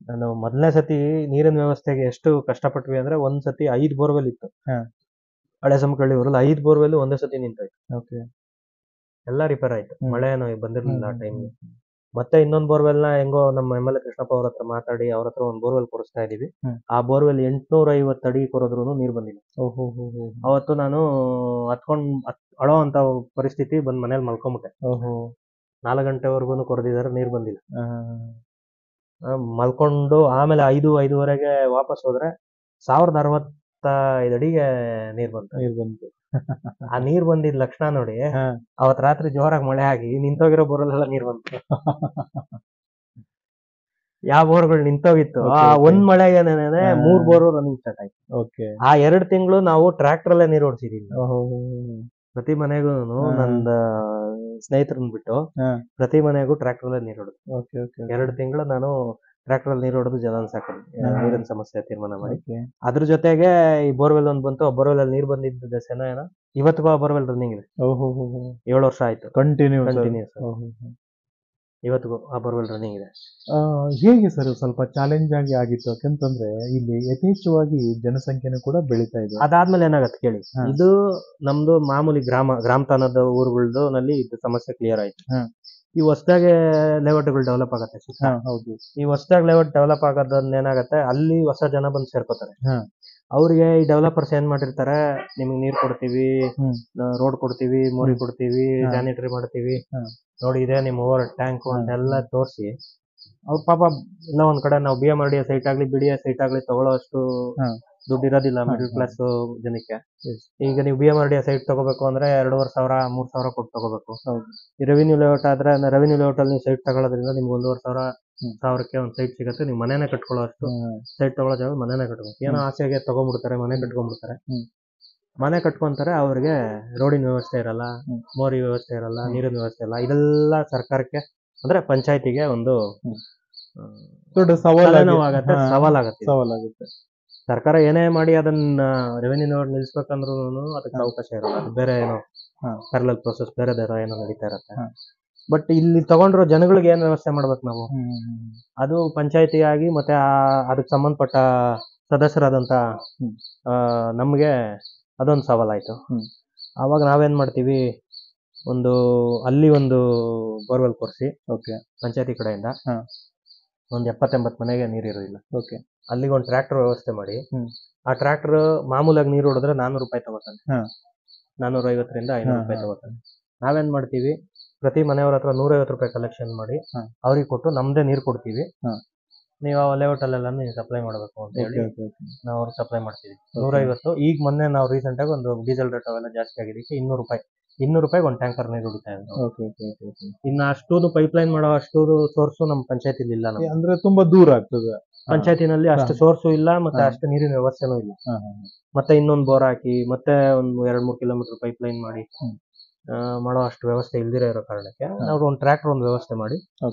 ನಾನು ಮೊದಲನೇ ಸತಿ ನೀರಿನ ವ್ಯವಸ್ಥೆಗೆ ಎಷ್ಟು ಕಷ್ಟಪಟ್ವಿ ಅಂದ್ರೆ, ಒಂದ್ ಸತಿ 5 ಬೋರ್ವೆಲ್ ಇತ್ತು ಹಳೆ ಸಂಕಳ್ಳಿ ಊರಲ್ಲಿ. 5 ಬೋರ್ವೆಲ್ ಒಂದೇ ಸತಿ ನಿಂತಾಯ್ತು. ಎಲ್ಲ ರಿಪೇರ್ ಆಯ್ತು, ಮಳೆ ಏನೋ ಬಂದಿರ್ಲಿಲ್ಲ ಆ ಟೈಮ್ಗೆ. ಮತ್ತೆ ಇನ್ನೊಂದು ಬೋರ್ವೆಲ್ ನ ಹೆಂಗೋ ನಮ್ಮ MLA ಕೃಷ್ಣಪ್ಪ ಅವ್ರ ಹತ್ರ ಮಾತಾಡಿ ಅವ್ರ ಹತ್ರ ಒಂದು ಬೋರ್ವೆಲ್ ಕೊರಿಸ್ತಾ ಇದೀವಿ. ಆ ಬೋರ್ವೆಲ್ 850 ಅಡಿ ಕೊರೆದ್ರೂ ನೀರ್ ಬಂದಿಲ್ಲ. ಅವತ್ತು ನಾನು ಅಳೋ ಅಂತ ಪರಿಸ್ಥಿತಿ ಬಂದ್ ಮನೇಲಿ ಮಲ್ಕೊಂಬಿಟ್ಟೆ. 4 ಗಂಟೆವರೆಗೂ ಕೊರೆದಿದ್ದಾರೆ, ನೀರ್ ಬಂದಿಲ್ಲ. ಮಲ್ಕೊಂಡು ಆಮೇಲೆ 5-5:30ಗೆ ವಾಪಸ್ ಹೋದ್ರೆ 1065 ಅಡಿಗೆ ನೀರ್ ಬಂತು. ಆ ನೀರ್ ಬಂದಿದ್ ಲಕ್ಷಣ ನೋಡಿ, ಅವತ್ ರಾತ್ರಿ ಜೋರಾಗಿ ಮಳೆ ಆಗಿ ನಿಂತೋಗಿರೋ ಬೋರ್ವೆಲ್ಲ ನೀರ್ ಬಂತು. ಯಾವ ಬೋರ್ಗಳು ನಿಂತೋಗಿತ್ತು ಆ ಒಂದ್ ಮಳೆಗೆ 3 ಬೋರ್ ರನ್ನಿಂಗ್ ಸ್ಟಾರ್ಟ್ ಆಯ್ತು. ಆ 2 ತಿಂಗಳು ನಾವು ಟ್ರ್ಯಾಕ್ಟರ್ ಅಲ್ಲೇ ನೀರ್ ಓಡಿಸಿದೀವಿ. ಪ್ರತಿ ಮನೆಗೂ ನಂದ ಸ್ನೇಹಿತರನ್ನ ಬಿಟ್ಟು ಪ್ರತಿ ಮನೆಗೂ ಟ್ರ್ಯಾಕ್ಟರ್ ಅಲ್ಲೇ ನೀರ್ ಹೊಡೆದು 2 ತಿಂಗಳು ನಾನು ಟ್ರ್ಯಾಕ್ಟರ್ ಅಲ್ಲಿ ನೀರ್ ಹೊಡೆದು ಜನ ಸಾಕಿದ್ವಿ, ನೀರಿನ ಸಮಸ್ಯೆ ತೀರ್ಮಾನ ಮಾಡಿ. ಅದ್ರ ಜೊತೆಗೆ ಈ ಬೋರ್ವೆಲ್ ಒಂದ್ ಬಂತು. ಆ ಬೋರ್ವೆಲ್ ಅಲ್ಲಿ ನೀರ್ ಬಂದಿದ್ದ ದಸೆನ ಏನೋ ಇವತ್ತಿಗೂ ಆ ಬೋರ್ವೆಲ್ ರನ್ನಿಂಗ್ ಇದೆ. 7 ವರ್ಷ ಆಯ್ತು ಕಂಟಿನ್ಯೂಸ್. ಇವತ್ತಿಗೂ ಆ ಬೋರ್ವೆಲ್ ರನ್ನಿಂಗ್ ಇದೆ. ಹೇಗೆ ಸರ್ ಸ್ವಲ್ಪ ಚಾಲೆಂಜ್ ಆಗಿತ್ತು? ಯಾಕಂತಂದ್ರೆ ಇಲ್ಲಿ ಯಥೇಚ್ಛವಾಗಿ ಜನಸಂಖ್ಯೆನೂ ಕೂಡ ಬೆಳೀತಾ ಇದೆ. ಅದಾದ್ಮೇಲೆ ಏನಾಗತ್ತೆ ಕೇಳಿ, ಇದು ನಮ್ದು ಮಾಮೂಲಿ ಗ್ರಾಮತನದ ಊರುಗಳದ್ದು ನಲ್ಲಿ ಇದು ಸಮಸ್ಯೆ ಕ್ಲಿಯರ್ ಆಯ್ತು. ಈ ಹೊಸದಾಗಿ ಲೇಔಟ್ಗಳು ಡೆವಲಪ್ ಆಗತ್ತೆ. ಈ ಹೊಸದಾಗಿ ಲೇಔಟ್ ಡೆವಲಪ್ ಆಗೋದನ್ನ ಏನಾಗತ್ತೆ, ಅಲ್ಲಿ ಹೊಸ ಜನ ಬಂದು ಸೇರ್ಕೋತಾರೆ. ಅವ್ರಿಗೆ ಈ ಡೆವಲಪರ್ಸ್ ಏನ್ ಮಾಡಿರ್ತಾರೆ, ನಿಮ್ಗೆ ನೀರ್ ಕೊಡ್ತೀವಿ, ರೋಡ್ ಕೊಡ್ತೀವಿ, ಮೋರಿ ಕೊಡ್ತೀವಿ, ಸ್ಯಾನಿಟರಿ ಮಾಡ್ತೀವಿ, ನೋಡಿ ಇದೆ ನಿಮ್ ಓವರ್ ಟ್ಯಾಂಕ್ ಅಂತೆಲ್ಲ ತೋರಿಸಿ ಅವ್ರ ಪಾಪ ಎಲ್ಲ ಒಂದ್ ಕಡೆ ನಾವು BMRDA ಸೈಟ್ ಆಗ್ಲಿ BDA ಸೈಟ್ ಆಗ್ಲಿ ತಗೊಳ್ಳೋ ಅಷ್ಟು ದುಡ್ಡು ಇರೋದಿಲ್ಲ ಮಿಡಲ್ ಕ್ಲಾಸ್ ಜನಕ್ಕೆ. ಈಗ ನೀವು BMRDA ಸೈಟ್ ತಗೋಬೇಕು ಅಂದ್ರೆ 2,500-3,000 ಕೊಟ್ಟು ತಗೋಬೇಕು. ಈ ರೆವಿನ್ಯೂ ಲೇಔಟ್ ಆದ್ರೆ ರೆವಿನ್ಯೂ ಲೇಔಟ್ ಅಲ್ಲಿ ನೀವು ಸೈಟ್ ತಗೊಳ್ಳೋದ್ರಿಂದ ನಿಮ್ಗೆ 1,500-1,000ಕ್ಕೆ ಒಂದು ಸೈಟ್ ಸಿಗುತ್ತೆ. ನೀವು ಮನೇನೆ ಕಟ್ಕೊಳ್ಳೋ ಅಷ್ಟು ಸೈಟ್ ತಗೊಳ್ಳೋ ಜಾಗ ಮನೇನೆ ಕಟ್ಬೇಕು. ಏನೋ ಆಸೆಗೆ ತಗೊಂಡ್ಬಿಡ್ತಾರೆ, ಮನೆ ಕಟ್ಕೊಂಡ್ಬಿಡ್ತಾರೆ. ಮನೆ ಕಟ್ಕೊಂತಾರೆ, ಅವ್ರಿಗೆ ರೋಡಿನ ವ್ಯವಸ್ಥೆ ಇರಲ್ಲ, ಮೋರಿ ವ್ಯವಸ್ಥೆ ಇರಲ್ಲ, ನೀರಿನ ವ್ಯವಸ್ಥೆ ಇಲ್ಲ. ಇದೆಲ್ಲ ಸರ್ಕಾರಕ್ಕೆ ಅಂದ್ರೆ ಪಂಚಾಯತಿಗೆ ಒಂದು ದೊಡ್ಡ ಸವಾಲಾಗುತ್ತೆ. ಸರ್ಕಾರ ಏನೇ ಮಾಡಿ ಅದನ್ನ ರೆವೆನ್ಯೂ ನಿಲ್ಸ್ಬೇಕಂದ್ರೂ ಅದಕ್ಕೆ ಅವಕಾಶ ಇರಲ್ಲ. ಅದು ಬೇರೆ ಏನೋ ಪ್ಯಾರಲಲ್ ಪ್ರೊಸೆಸ್ ಬೇರೆ ಏನೋ ನಡೀತಾ ಇರುತ್ತೆ. ಬಟ್ ಇಲ್ಲಿ ತಗೊಂಡಿರೋ ಜನಗಳಿಗೆ ಏನ್ ವ್ಯವಸ್ಥೆ ಮಾಡ್ಬೇಕು ನಾವು, ಅದು ಪಂಚಾಯತಿ ಆಗಿ ಮತ್ತೆ ಅದಕ್ಕೆ ಸಂಬಂಧಪಟ್ಟ ಸದಸ್ಯರಾದಂತ ನಮ್ಗೆ ಅದೊಂದು ಸವಾಲಾಯ್ತು. ಆವಾಗ ನಾವೇನ್ ಮಾಡ್ತೀವಿ, ಅಲ್ಲಿ ಒಂದು ಬೋರ್ವೆಲ್ ಕೊರ್ಸಿ ಪಂಚಾಯತಿ ಕಡೆಯಿಂದ ಒಂದು 70-80 ಮನೆಗೆ ನೀರಿರೋದಿಲ್ಲ. ಅಲ್ಲಿಗೆ ಒಂದು ಟ್ರ್ಯಾಕ್ಟರ್ ವ್ಯವಸ್ಥೆ ಮಾಡಿ, ಆ ಟ್ರ್ಯಾಕ್ಟರ್ ಮಾಮೂಲಾಗಿ ನೀರು ಹೊಡೆದ್ರೆ 400 ರೂಪಾಯಿ ತಗೋತಾನೆ, 450-500 ರೂಪಾಯಿ ತಗೋತಾನೆ. ನಾವೇನ್ ಮಾಡ್ತೀವಿ, ಪ್ರತಿ ಮನೆಯವ್ರ ಹತ್ರ 150 ರೂಪಾಯಿ ಕಲೆಕ್ಷನ್ ಮಾಡಿ ಅವ್ರಿಗೆ ಕೊಟ್ಟು ನಮ್ದೇ ನೀರು ಕೊಡ್ತೀವಿ, ನೀವು ಆ ಲೇಔಟ್ ಅಲ್ಲೆಲ್ಲ ನೀವು ಸಪ್ಲೈ ಮಾಡಬೇಕು ಅಂತ ಹೇಳಿ ನಾವು ಅವ್ರಿಗೆ ಸಪ್ಲೈ ಮಾಡ್ತೀವಿ. 150. ಈಗ ಮೊನ್ನೆ ನಾವು ರೀಸೆಂಟ್ ಆಗಿ ಒಂದು ಡೀಸೆಲ್ ರೇಟ್ ಅವೆಲ್ಲ ಜಾಸ್ತಿ ಆಗಿದ್ದಕ್ಕೆ 200 ರೂಪಾಯಿ ಒಂದು ಟ್ಯಾಂಕರ್ ನೀರು ಹೊಡಿತಾ ಇದ್ದಾರೆ. ಇನ್ನು ಅಷ್ಟೊಂದು ಪೈಪ್ಲೈನ್ ಮಾಡೋ ಅಷ್ಟೊಂದು ಸೋರ್ಸು ನಮ್ಮ ಪಂಚಾಯತಿಲಿ ಇಲ್ಲ. ಅಂದ್ರೆ ತುಂಬಾ ದೂರ ಆಗ್ತದೆ. ಪಂಚಾಯತಿನಲ್ಲಿ ಅಷ್ಟು ಸೋರ್ಸು ಇಲ್ಲ, ಮತ್ತೆ ಅಷ್ಟು ನೀರಿನ ವ್ಯವಸ್ಥೆನೂ ಇಲ್ಲ. ಮತ್ತೆ ಇನ್ನೊಂದು ಬೋರ್ ಹಾಕಿ ಮತ್ತೆ ಒಂದು 2-3 ಕಿಲೋಮೀಟರ್ ಪೈಪ್ಲೈನ್ ಮಾಡಿ ಮಾಡೋ ಅಷ್ಟು ವ್ಯವಸ್ಥೆ ಇಲ್ದಿರ ಇರೋ ಕಾರಣಕ್ಕೆ ನಾವು ಒಂದು ಟ್ರ್ಯಾಕ್ಟರ್ ಒಂದು ವ್ಯವಸ್ಥೆ ಮಾಡಿ,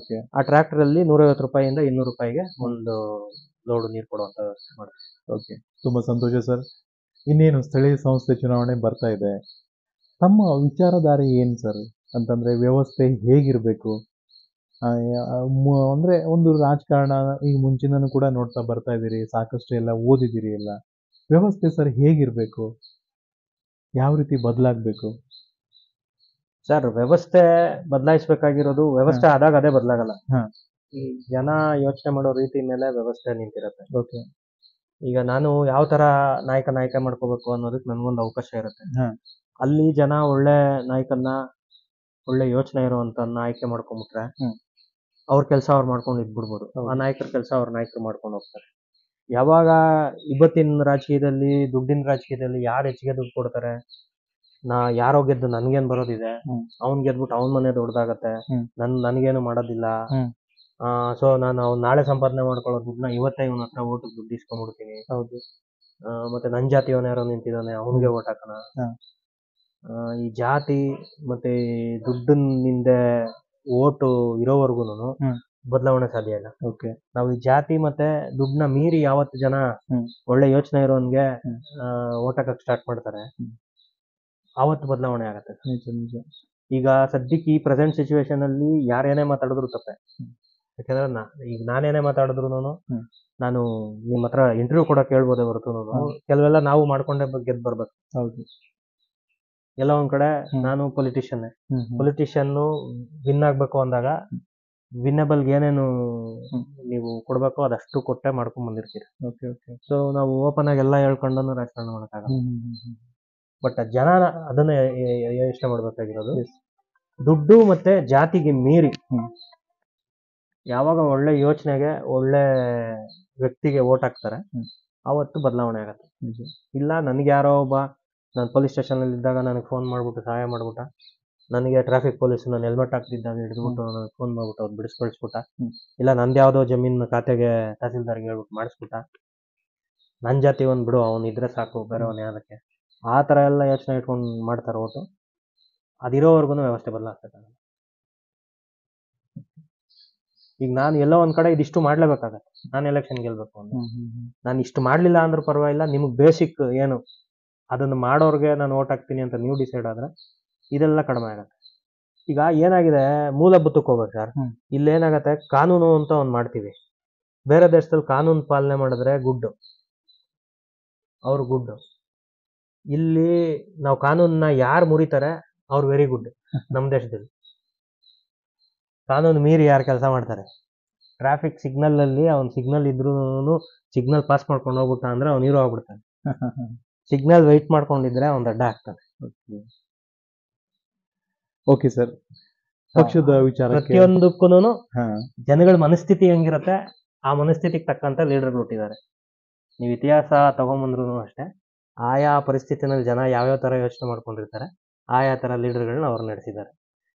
ಆ ಟ್ರ್ಯಾಕ್ಟರ್ ಅಲ್ಲಿ 150 ರೂಪಾಯಿಂದ 200 ರೂಪಾಯಿಗೆ ಒಂದು ಲೋಡ್ ನೀರು ಕೊಡುವಂತ ವ್ಯವಸ್ಥೆ ಮಾಡ್ತೀವಿ. ತುಂಬಾ ಸಂತೋಷ ಸರ್. ಇನ್ನೇನು ಸ್ಥಳೀಯ ಸಂಸ್ಥೆ ಚುನಾವಣೆ ಬರ್ತಾ ಇದೆ, ತಮ್ಮ ವಿಚಾರಧಾರೆ ಏನ್ ಸರ್ ಅಂತಂದ್ರೆ ವ್ಯವಸ್ಥೆ ಹೇಗಿರ್ಬೇಕು? ಅಂದ್ರೆ ಒಂದು ರಾಜಕಾರಣ ಈಗ ಮುಂಚಿನೂ ಕೂಡ ನೋಡ್ತಾ ಬರ್ತಾ ಇದೀರಿ, ಸಾಕಷ್ಟು ಎಲ್ಲ ಓದಿದಿರಿ ಎಲ್ಲ. ವ್ಯವಸ್ಥೆ ಸರ್ ಹೇಗಿರ್ಬೇಕು, ಯಾವ ರೀತಿ ಬದಲಾಗ್ಬೇಕು ಸರ್? ವ್ಯವಸ್ಥೆ ಬದಲಾಯಿಸಬೇಕಾಗಿರೋದು ವ್ಯವಸ್ಥೆ ಆದಾಗ ಅದೇ ಬದಲಾಗಲ್ಲ. ಈ ಜನ ಯೋಚನೆ ಮಾಡೋ ರೀತಿ ಮೇಲೆ ವ್ಯವಸ್ಥೆ ನಿಂತಿರುತ್ತೆ. ಈಗ ನಾನು ಯಾವ ತರ ನಾಯಕ ಮಾಡ್ಕೋಬೇಕು ಅನ್ನೋದಕ್ಕೆ ನನ್ಗೊಂದು ಅವಕಾಶ ಇರುತ್ತೆ. ಅಲ್ಲಿ ಜನ ಒಳ್ಳೆ ನಾಯಕನ್ನ, ಒಳ್ಳೆ ಯೋಚನೆ ಇರುವಂತ ಆಯ್ಕೆ ಮಾಡ್ಕೊಂಡ್ಬಿಟ್ರೆ ಅವ್ರ ಕೆಲಸ ಅವ್ರು ಮಾಡ್ಕೊಂಡು ಇದ್ಬಿಡ್ಬೋದು. ಆ ನಾಯಕರ ಕೆಲಸ ಅವ್ರ ನಾಯಕರು ಮಾಡ್ಕೊಂಡು ಹೋಗ್ತಾರೆ. ಯಾವಾಗ ಇವತ್ತಿನ ರಾಜಕೀಯದಲ್ಲಿ, ದುಡ್ಡಿನ ರಾಜಕೀಯದಲ್ಲಿ ಯಾರು ಹೆಚ್ಚಿಗೆ ದುಡ್ಡು ಕೊಡ್ತಾರೆ, ಯಾರೋ ಗೆದ್ದು ನನ್ಗೇನ್ ಬರೋದಿದೆ, ಅವ್ನ್ ಗೆದ್ಬಿಟ್ಟು ಅವ್ನ ಮನೆ ದೊಡ್ಡದಾಗತ್ತೆ, ನನ್ಗೇನು ಮಾಡೋದಿಲ್ಲ, ಸೊ ನಾನು ನಾಳೆ ಸಂಪಾದನೆ ಮಾಡ್ಕೊಳ್ಳೋ ದುಡ್ಡನ್ನ ಇವತ್ತೇ ಇವನ ಹತ್ರ ಓಟ್ ದುಡ್ಡು ಇಸ್ಕೊಂಡ್ಬಿಡ್ತೀನಿ, ಮತ್ತೆ ನನ್ ಜಾತಿಯವನ ಯಾರೋ ನಿಂತಿದ್ದಾನೆ ಅವನಿಗೆ ಓಟ್ ಹಾಕೋಣ. ಈ ಜಾತಿ ಮತ್ತೆ ದುಡ್ಡಿನಿಂದ ಓಟು ಇರೋವರೆಗೂನು ಬದಲಾವಣೆ ಸಾಧ್ಯ ಇಲ್ಲ. ನಾವು ಈ ಜಾತಿ ಮತ್ತೆ ದುಡ್ಡನ್ನ ಮೀರಿ ಯಾವತ್ತು ಜನ ಒಳ್ಳೆ ಯೋಚನೆ ಇರೋನ್ಗೆ ಓಟ್ ಹಾಕಕ್ ಸ್ಟಾರ್ಟ್ ಮಾಡ್ತಾರೆ, ಆವತ್ತು ಬದಲಾವಣೆ ಆಗತ್ತೆ. ಈಗ ಸದ್ಯಕ್ಕೆ ಈ ಪ್ರೆಸೆಂಟ್ ಸಿಚುವೇಶನ್ ಅಲ್ಲಿ ಯಾರೇನೇ ಮಾತಾಡಿದ್ರು ತಪ್ಪೆ. ಯಾಕಂದ್ರೆ ಈಗ ನಾನೇನೇ ಮಾತಾಡಿದ್ರು ನಾನು ನಿಮ್ಮ ಹತ್ರ ಇಂಟರ್ವ್ಯೂ ಕೊಡಕ್ ಹೇಳ್ಬೋದೇ ಹೊರತು ಕೆಲವೆಲ್ಲ ನಾವು ಮಾಡ್ಕೊಂಡೆ ಗೆದ್ದು ಬರ್ಬೇಕು. ಎಲ್ಲ ಒಂದ್ ಕಡೆ ನಾನು ಪೊಲಿಟಿಷಿಯನ್ ವಿನ್ ಆಗ್ಬೇಕು ಅಂದಾಗ ವಿನ್ನಬಲ್ಗೆ ಏನೇನು ನೀವು ಕೊಡ್ಬೇಕೋ ಅದಷ್ಟು ಕೊಟ್ಟೆ ಮಾಡ್ಕೊಂಡ್ ಬಂದಿರ್ತೀರಿ. Okay okay. ಸೊ ನಾವು ಓಪನ್ ಆಗಿ ಎಲ್ಲ ಹೇಳ್ಕೊಂಡು ರಾಜಕಾರಣ ಮಾಡೋಕ್ಕಾಗಲ್ಲ. ಬಟ್ ಜನ ಅದನ್ನ ಯೋಚನೆ ಮಾಡ್ಬೇಕಾಗಿರೋದು, ದುಡ್ಡು ಮತ್ತೆ ಜಾತಿಗೆ ಮೀರಿ ಯಾವಾಗ ಒಳ್ಳೆ ಯೋಚನೆಗೆ ಒಳ್ಳೆ ವ್ಯಕ್ತಿಗೆ ಓಟ್ ಹಾಕ್ತಾರೆ ಅವತ್ತು ಬದಲಾವಣೆ ಆಗತ್ತೆ. ಇಲ್ಲ ನನಗೆ ಯಾರೋ ಒಬ್ಬ, ನಾನು ಪೊಲೀಸ್ ಸ್ಟೇಷನ್ ಅಲ್ಲಿ ಇದ್ದಾಗ ನನಗೆ ಫೋನ್ ಮಾಡ್ಬಿಟ್ಟು ಸಹಾಯ ಮಾಡ್ಬಿಟ್ಟ, ನನಗೆ ಟ್ರಾಫಿಕ್ ಪೊಲೀಸ್ ನಾನು ಹೆಲ್ಮೆಟ್ ಹಾಕ್ತಿದ್ದಾಗ ಹಿಡಿದ್ಬಿಟ್ಟು ನನಗೆ ಫೋನ್ ಮಾಡ್ಬಿಟ್ಟು ಅವ್ರು ಬಿಡಿಸ್ಕೊಳಿಸ್ಬಿಟ್ಟ, ಇಲ್ಲ ನಂದು ಯಾವುದೋ ಜಮೀನು ಖಾತೆಗೆ ತಹಸೀಲ್ದಾರ್ಗೆ ಹೇಳ್ಬಿಟ್ಟು ಮಾಡಿಸ್ಬಿಟ್ಟ, ನನ್ನ ಜಾತಿ ಒಂದು ಬಿಡು ಅವ್ನು ಇದ್ರೆ ಸಾಕು ಬೇರೆಯವನ್ ಯಾವ್ದಕ್ಕೆ, ಆ ಥರ ಎಲ್ಲ ಯೋಚನೆ ಇಟ್ಕೊಂಡು ಮಾಡ್ತಾರೆ ಓಟು. ಅದಿರೋವರೆಗೂ ವ್ಯವಸ್ಥೆ ಬದಲಾಗ್ತದೆ. ಈಗ ನಾನು ಎಲ್ಲೋ ಒಂದ್ ಕಡೆ ಇದಿಷ್ಟು ಮಾಡ್ಲೇಬೇಕಾಗತ್ತೆ, ನಾನು ಎಲೆಕ್ಷನ್ ಗೆಲ್ಬೇಕು ಅಂದ್ರೆ. ನಾನು ಇಷ್ಟು ಮಾಡ್ಲಿಲ್ಲ ಅಂದ್ರೂ ಪರವಾಗಿಲ್ಲ, ನಿಮ್ಗೆ ಬೇಸಿಕ್ ಏನು ಅದನ್ನು ಮಾಡೋರ್ಗೆ ನಾನು ಓಟ್ ಹಾಕ್ತೀನಿ ಅಂತ ನೀವು ಡಿಸೈಡ್ ಆದ್ರೆ ಇದೆಲ್ಲ ಕಡಿಮೆ ಆಗತ್ತೆ. ಈಗ ಏನಾಗಿದೆ, ಮೂಲಭೂತಕ್ಕೆ ಹೋಗ್ಬೇಕು ಸರ್. ಇಲ್ಲಿ ಏನಾಗತ್ತೆ, ಕಾನೂನು ಅಂತ ಒಂದ್ ಮಾಡ್ತೀವಿ. ಬೇರೆ ದೇಶದಲ್ಲಿ ಕಾನೂನು ಪಾಲನೆ ಮಾಡಿದ್ರೆ ಗುಡ್, ಅವ್ರು ಗುಡ್. ಇಲ್ಲಿ ನಾವು ಕಾನೂನನ್ನ ಯಾರು ಮುರಿತಾರೆ ಅವ್ರು ವೆರಿ ಗುಡ್. ನಮ್ಮ ದೇಶದಲ್ಲಿ ಕಾನೂನು ಮೀರಿ ಯಾರು ಕೆಲಸ ಮಾಡ್ತಾರೆ, ಟ್ರಾಫಿಕ್ ಸಿಗ್ನಲ್ ಅಲ್ಲಿ ಅವ್ನು ಸಿಗ್ನಲ್ ಇದ್ರೂ ಸಿಗ್ನಲ್ ಪಾಸ್ ಮಾಡ್ಕೊಂಡು ಹೋಗ್ಬಿಟ್ಟ ಅಂದ್ರೆ ಅವ್ನು ಹೀರೋ ಆಗ್ಬಿಡ್ತಾನೆ. ಸಿಗ್ನಲ್ ವೆಯ್ಟ್ ಮಾಡ್ಕೊಂಡಿದ್ರೆ ಅವ್ನು ದಡ್ಡ ಆಗ್ತಾನೆ. ಓಕೆ ಸರ್, ಪಕ್ಷದ ವಿಚಾರ ಪ್ರತಿಯೊಂದಕ್ಕೂ ಜನಗಳ ಮನಸ್ಥಿತಿ ಹೆಂಗಿರತ್ತೆ ಆ ಮನಸ್ಥಿತಿಗೆ ತಕ್ಕಂತ ಲೀಡರ್ಗಳು ಹುಟ್ಟಿದ್ದಾರೆ. ನೀವು ಇತಿಹಾಸ ತಗೊಂಬಂದ್ರು ಅಷ್ಟೇ, ಆಯಾ ಪರಿಸ್ಥಿತಿನಲ್ಲಿ ಜನ ಯಾವ್ಯಾವ ತರ ಯೋಚನೆ ಮಾಡ್ಕೊಂಡಿರ್ತಾರೆ ಆಯಾ ತರ ಲೀಡರ್ಗಳನ್ನ ಅವ್ರು ನಡೆಸಿದ್ದಾರೆ.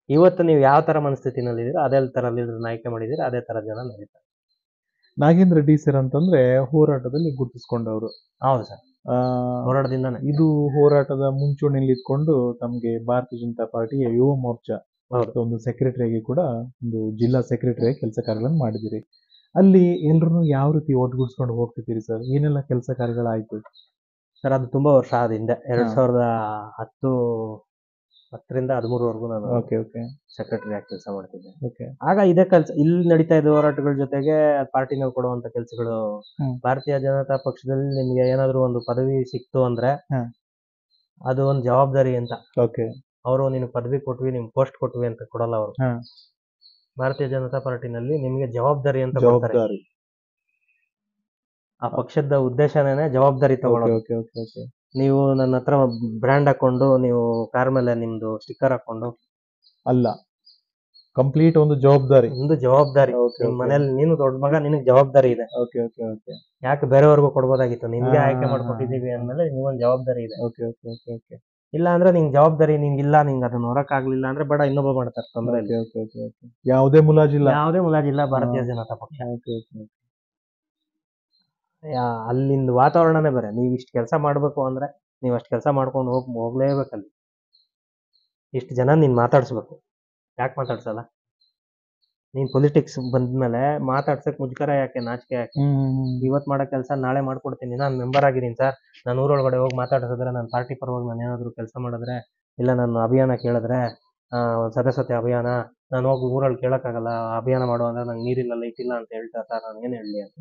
ಇವತ್ತು ನೀವು ಯಾವ ತರ ಮನಸ್ಥಿತಿನಲ್ಲಿ ಇದೀರ ಅದೇ ತರ ಲೀಡರ್ನ ಆಯ್ಕೆ ಮಾಡಿದೀರ, ಅದೇ ತರ ಜನ ನಡೀತಾರೆ. ನಾಗೇಂದ್ರ ಡಿ ಸರ್ ಅಂತಂದ್ರೆ ಹೋರಾಟದಲ್ಲಿ ಗುರುತಿಸ್ಕೊಂಡವರು. ಹೌದು ಸರ್, ಹೋರಾಟದಿಂದಾನೆ. ಇದು ಹೋರಾಟದ ಮುಂಚೂಣಿಯಲ್ಲಿ ಇಟ್ಕೊಂಡು ತಮ್ಗೆ ಭಾರತೀಯ ಜನತಾ ಪಾರ್ಟಿಯ ಯುವ ಮೋರ್ಚಾ ಒಂದು ಸೆಕ್ರೆಟರಿಯಾಗಿ ಕೂಡ ಒಂದು ಜಿಲ್ಲಾ ಸೆಕ್ರೆಟರಿಯಾಗಿ ಕೆಲಸ ಕಾರ್ಯಗಳನ್ನು ಮಾಡಿದಿರಿ. ಅಲ್ಲಿ ಎಲ್ರು ಯಾವ ರೀತಿ ಒಟ್ಟುಗೂಡಿಸ್ಕೊಂಡು ಹೋಗ್ತಿದ್ದೀರಿ ಸರ್? ಏನೆಲ್ಲ ಕೆಲಸ ಕಾರ್ಯಗಳಾಯ್ತು ಸರ್? ಅದು ತುಂಬಾ ವರ್ಷ ಆದ ಹಿಂದೆ, 2010ರಿಂದ 13ವರೆಗೂ ನಾನು ಸೆಕ್ರೆಟರಿ ಆಗಿ ಕೆಲಸ ಮಾಡ್ತಿದ್ದೆ. ಆಗ ಇದೇ ಕೆಲಸ ಇಲ್ಲಿ ನಡೀತಾ ಇದ್ದ ಹೋರಾಟಗಳ ಜೊತೆಗೆ ಪಾರ್ಟಿನಲ್ಲಿ ಕೊಡುವಂತ ಕೆಲಸಗಳು. ಭಾರತೀಯ ಜನತಾ ಪಕ್ಷದಲ್ಲಿ ನಿಮ್ಗೆ ಏನಾದ್ರು ಒಂದು ಪದವಿ ಸಿಕ್ತು ಅಂದ್ರೆ ಅದು ಒಂದು ಜವಾಬ್ದಾರಿ ಅಂತ. ಅವರು ನಿನ್ ಪದವಿ ಕೊಟ್ವಿ, ನಿಮ್ ಪೋಸ್ಟ್ ಕೊಟ್ವಿ ಅಂತ ಕೊಡಲ್ಲ ಅವರು. ಭಾರತೀಯ ಜನತಾ ಪಾರ್ಟಿನಲ್ಲಿ ನಿಮ್ಗೆ ಜವಾಬ್ದಾರಿ ಅಂತ ಕೊಡ್ತಾರೆ. ಆ ಪಕ್ಷದ ಉದ್ದೇಶನೇ ಜವಾಬ್ದಾರಿ ತಗೊಳ್ಳೋದು. ನೀವು ನನ್ನ ಹತ್ರ ಬ್ರ್ಯಾಂಡ್ ಹಾಕೊಂಡು ನೀವು ಕಾರ್ ಮೇಲೆ ನಿಮ್ದು ಸ್ಟಿಕ್ಕರ್ ಹಾಕೊಂಡು ಅಲ್ಲ, ಕಂಪ್ಲೀಟ್ ಒಂದು ಜವಾಬ್ದಾರಿ. ನಿಮ್ ಮನೇಲಿ ನೀನು ದೊಡ್ಡ ಮಗ, ನಿನಗೆ ಜವಾಬ್ದಾರಿ ಇದೆ. ಯಾಕೆ ಬೇರೆಯವ್ರಿಗೂ ಕೊಡ್ಬೋದಾಗಿತ್ತು? ನಿಮ್ಗೆ ಆಯ್ಕೆ ಮಾಡ್ಕೊಟ್ಟಿದೀವಿ ಅಂದ್ಮೇಲೆ ನೀವೊಂದು ಜವಾಬ್ದಾರಿ ಇದೆ. ಇಲ್ಲ ಅಂದ್ರೆ ನಿಂಗೆ ಜವಾಬ್ದಾರಿ ನಿಂಗಿಲ್ಲ, ನಿಂಗೆ ಅದನ್ನ ಹೊರಕ್ ಆಗ್ಲಿಲ್ಲ ಅಂದ್ರೆ ಬೇಡ, ಇನ್ನೊಬ್ಬ ಮಾಡ್ತಾರೆ ತೊಂದ್ರೆ. ಯಾವುದೇ ಮುಲಾಜಿಲ್ಲ ಭಾರತೀಯ ಜನತಾ ಪಕ್ಷ. ಅಲ್ಲಿಂದ ವಾತಾವರಣನೇ ಬೇರೆ. ನೀವ್ ಇಷ್ಟು ಕೆಲಸ ಮಾಡ್ಬೇಕು ಅಂದ್ರೆ ನೀವ್ ಅಷ್ಟು ಕೆಲಸ ಮಾಡ್ಕೊಂಡು ಹೋಗ್ಲೇಬೇಕಲ್ಲಿ. ಇಷ್ಟು ಜನ ನೀನ್ ಮಾತಾಡ್ಸ್ಬೇಕು. ಯಾಕೆ ಮಾತಾಡ್ಸಲ್ಲ? ನೀನ್ ಪೊಲಿಟಿಕ್ಸ್ ಬಂದ್ಮೇಲೆ ಮಾತಾಡ್ಸಕ್ ಮುಜುಗರ ಯಾಕೆ, ನಾಚಿಕೆ ಯಾಕೆ? ಇವತ್ ಮಾಡೋ ಕೆಲಸ ನಾಳೆ ಮಾಡ್ಕೊಡ್ತೀನಿ, ನಾನು ಮೆಂಬರ್ ಆಗಿದ್ದೀನಿ ಸರ್, ನಾನು ಊರೊಳಗಡೆ ಹೋಗಿ ಮಾತಾಡಿಸಿದ್ರೆ, ನನ್ನ ಪಾರ್ಟಿ ಪರವಾಗಿ ನಾನು ಏನಾದ್ರು ಕೆಲಸ ಮಾಡಿದ್ರೆ, ಇಲ್ಲ ನಾನು ಅಭಿಯಾನ ಕೇಳಿದ್ರೆ, ಸದಸ್ಯತೆ ಅಭಿಯಾನ ನಾನು ಹೋಗಿ ಊರಲ್ಲಿ ಕೇಳಕ್ಕಾಗಲ್ಲ, ಅಭಿಯಾನ ಮಾಡುವಾಗ ನಂಗೆ ನೀರಿಲ್ಲ ಲೈಟ್ ಇಲ್ಲ ಅಂತ ಹೇಳ್ತಾ ಸರ್ ನಾನು ಏನ್ ಹೇಳಲಿ ಅಂತ.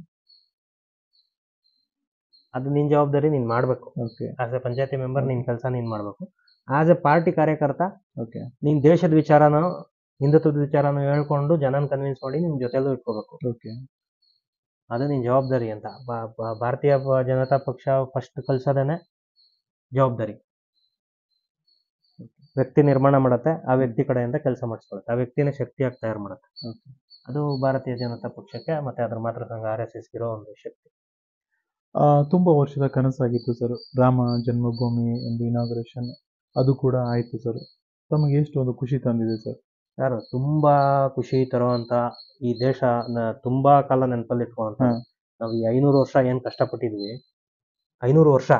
ಅದು ನಿನ್ ಜವಾಬ್ದಾರಿ, ನೀನ್ ಮಾಡ್ಬೇಕು. ಆಸ್ ಎ ಪಂಚಾಯತಿ ಮೆಂಬರ್ ನಿನ್ ಕೆಲಸ ನೀನ್ ಮಾಡ್ಬೇಕು. ಆಸ್ ಎ ಪಾರ್ಟಿ ಕಾರ್ಯಕರ್ತ ನೀನ್ ದೇಶದ ವಿಚಾರನೋ ಹಿಂದುತ್ವದ ವಿಚಾರನೋ ಹೇಳ್ಕೊಂಡು ಜನನ್ ಕನ್ವಿನ್ಸ್ ಮಾಡಿ ನಿಮ್ ಜೊತೆಲೂ ಇಟ್ಕೋಬೇಕು. ಅದು ನಿನ್ ಜವಾಬ್ದಾರಿ ಅಂತ. ಭಾರತೀಯ ಜನತಾ ಪಕ್ಷ ಫಸ್ಟ್ ಕಲ್ಸೋದೇನೆ ಜವಾಬ್ದಾರಿ. ವ್ಯಕ್ತಿ ನಿರ್ಮಾಣ ಮಾಡತ್ತೆ, ಆ ವ್ಯಕ್ತಿ ಕಡೆಯಿಂದ ಕೆಲಸ ಮಾಡಿಸ್ಕೊಳುತ್ತೆ, ಆ ವ್ಯಕ್ತಿನ ಶಕ್ತಿಯಾಗಿ ತಯಾರು ಮಾಡುತ್ತೆ. ಅದು ಭಾರತೀಯ ಜನತಾ ಪಕ್ಷಕ್ಕೆ ಮತ್ತೆ ಅದ್ರ ಮಾತೃ ಸಂಘ RSS ಇರೋ ಒಂದು ಶಕ್ತಿ. ತುಂಬಾ ವರ್ಷದ ಕನಸಾಗಿತ್ತು ಸರ್, ರಾಮ ಜನ್ಮಭೂಮಿ ಒಂದು ಇನಾಗ್ರೇಷನ್, ಅದು ಕೂಡ ಆಯ್ತು ಸರ್. ತಮಗೆ ಎಷ್ಟು ಒಂದು ಖುಷಿ ತಂದಿದೆ ಸರ್? ಸರ್ ತುಂಬಾ ಖುಷಿ ತರುವಂತ, ಈ ದೇಶ ತುಂಬಾ ಕಾಲ ನೆನಪಲ್ಲಿ ಇಟ್ಕೊಳ್ಳುವಂತ. ನಾವು ಈ 500 ವರ್ಷ ಏನ್ ಕಷ್ಟಪಟ್ಟಿದ್ವಿ, 500 ವರ್ಷ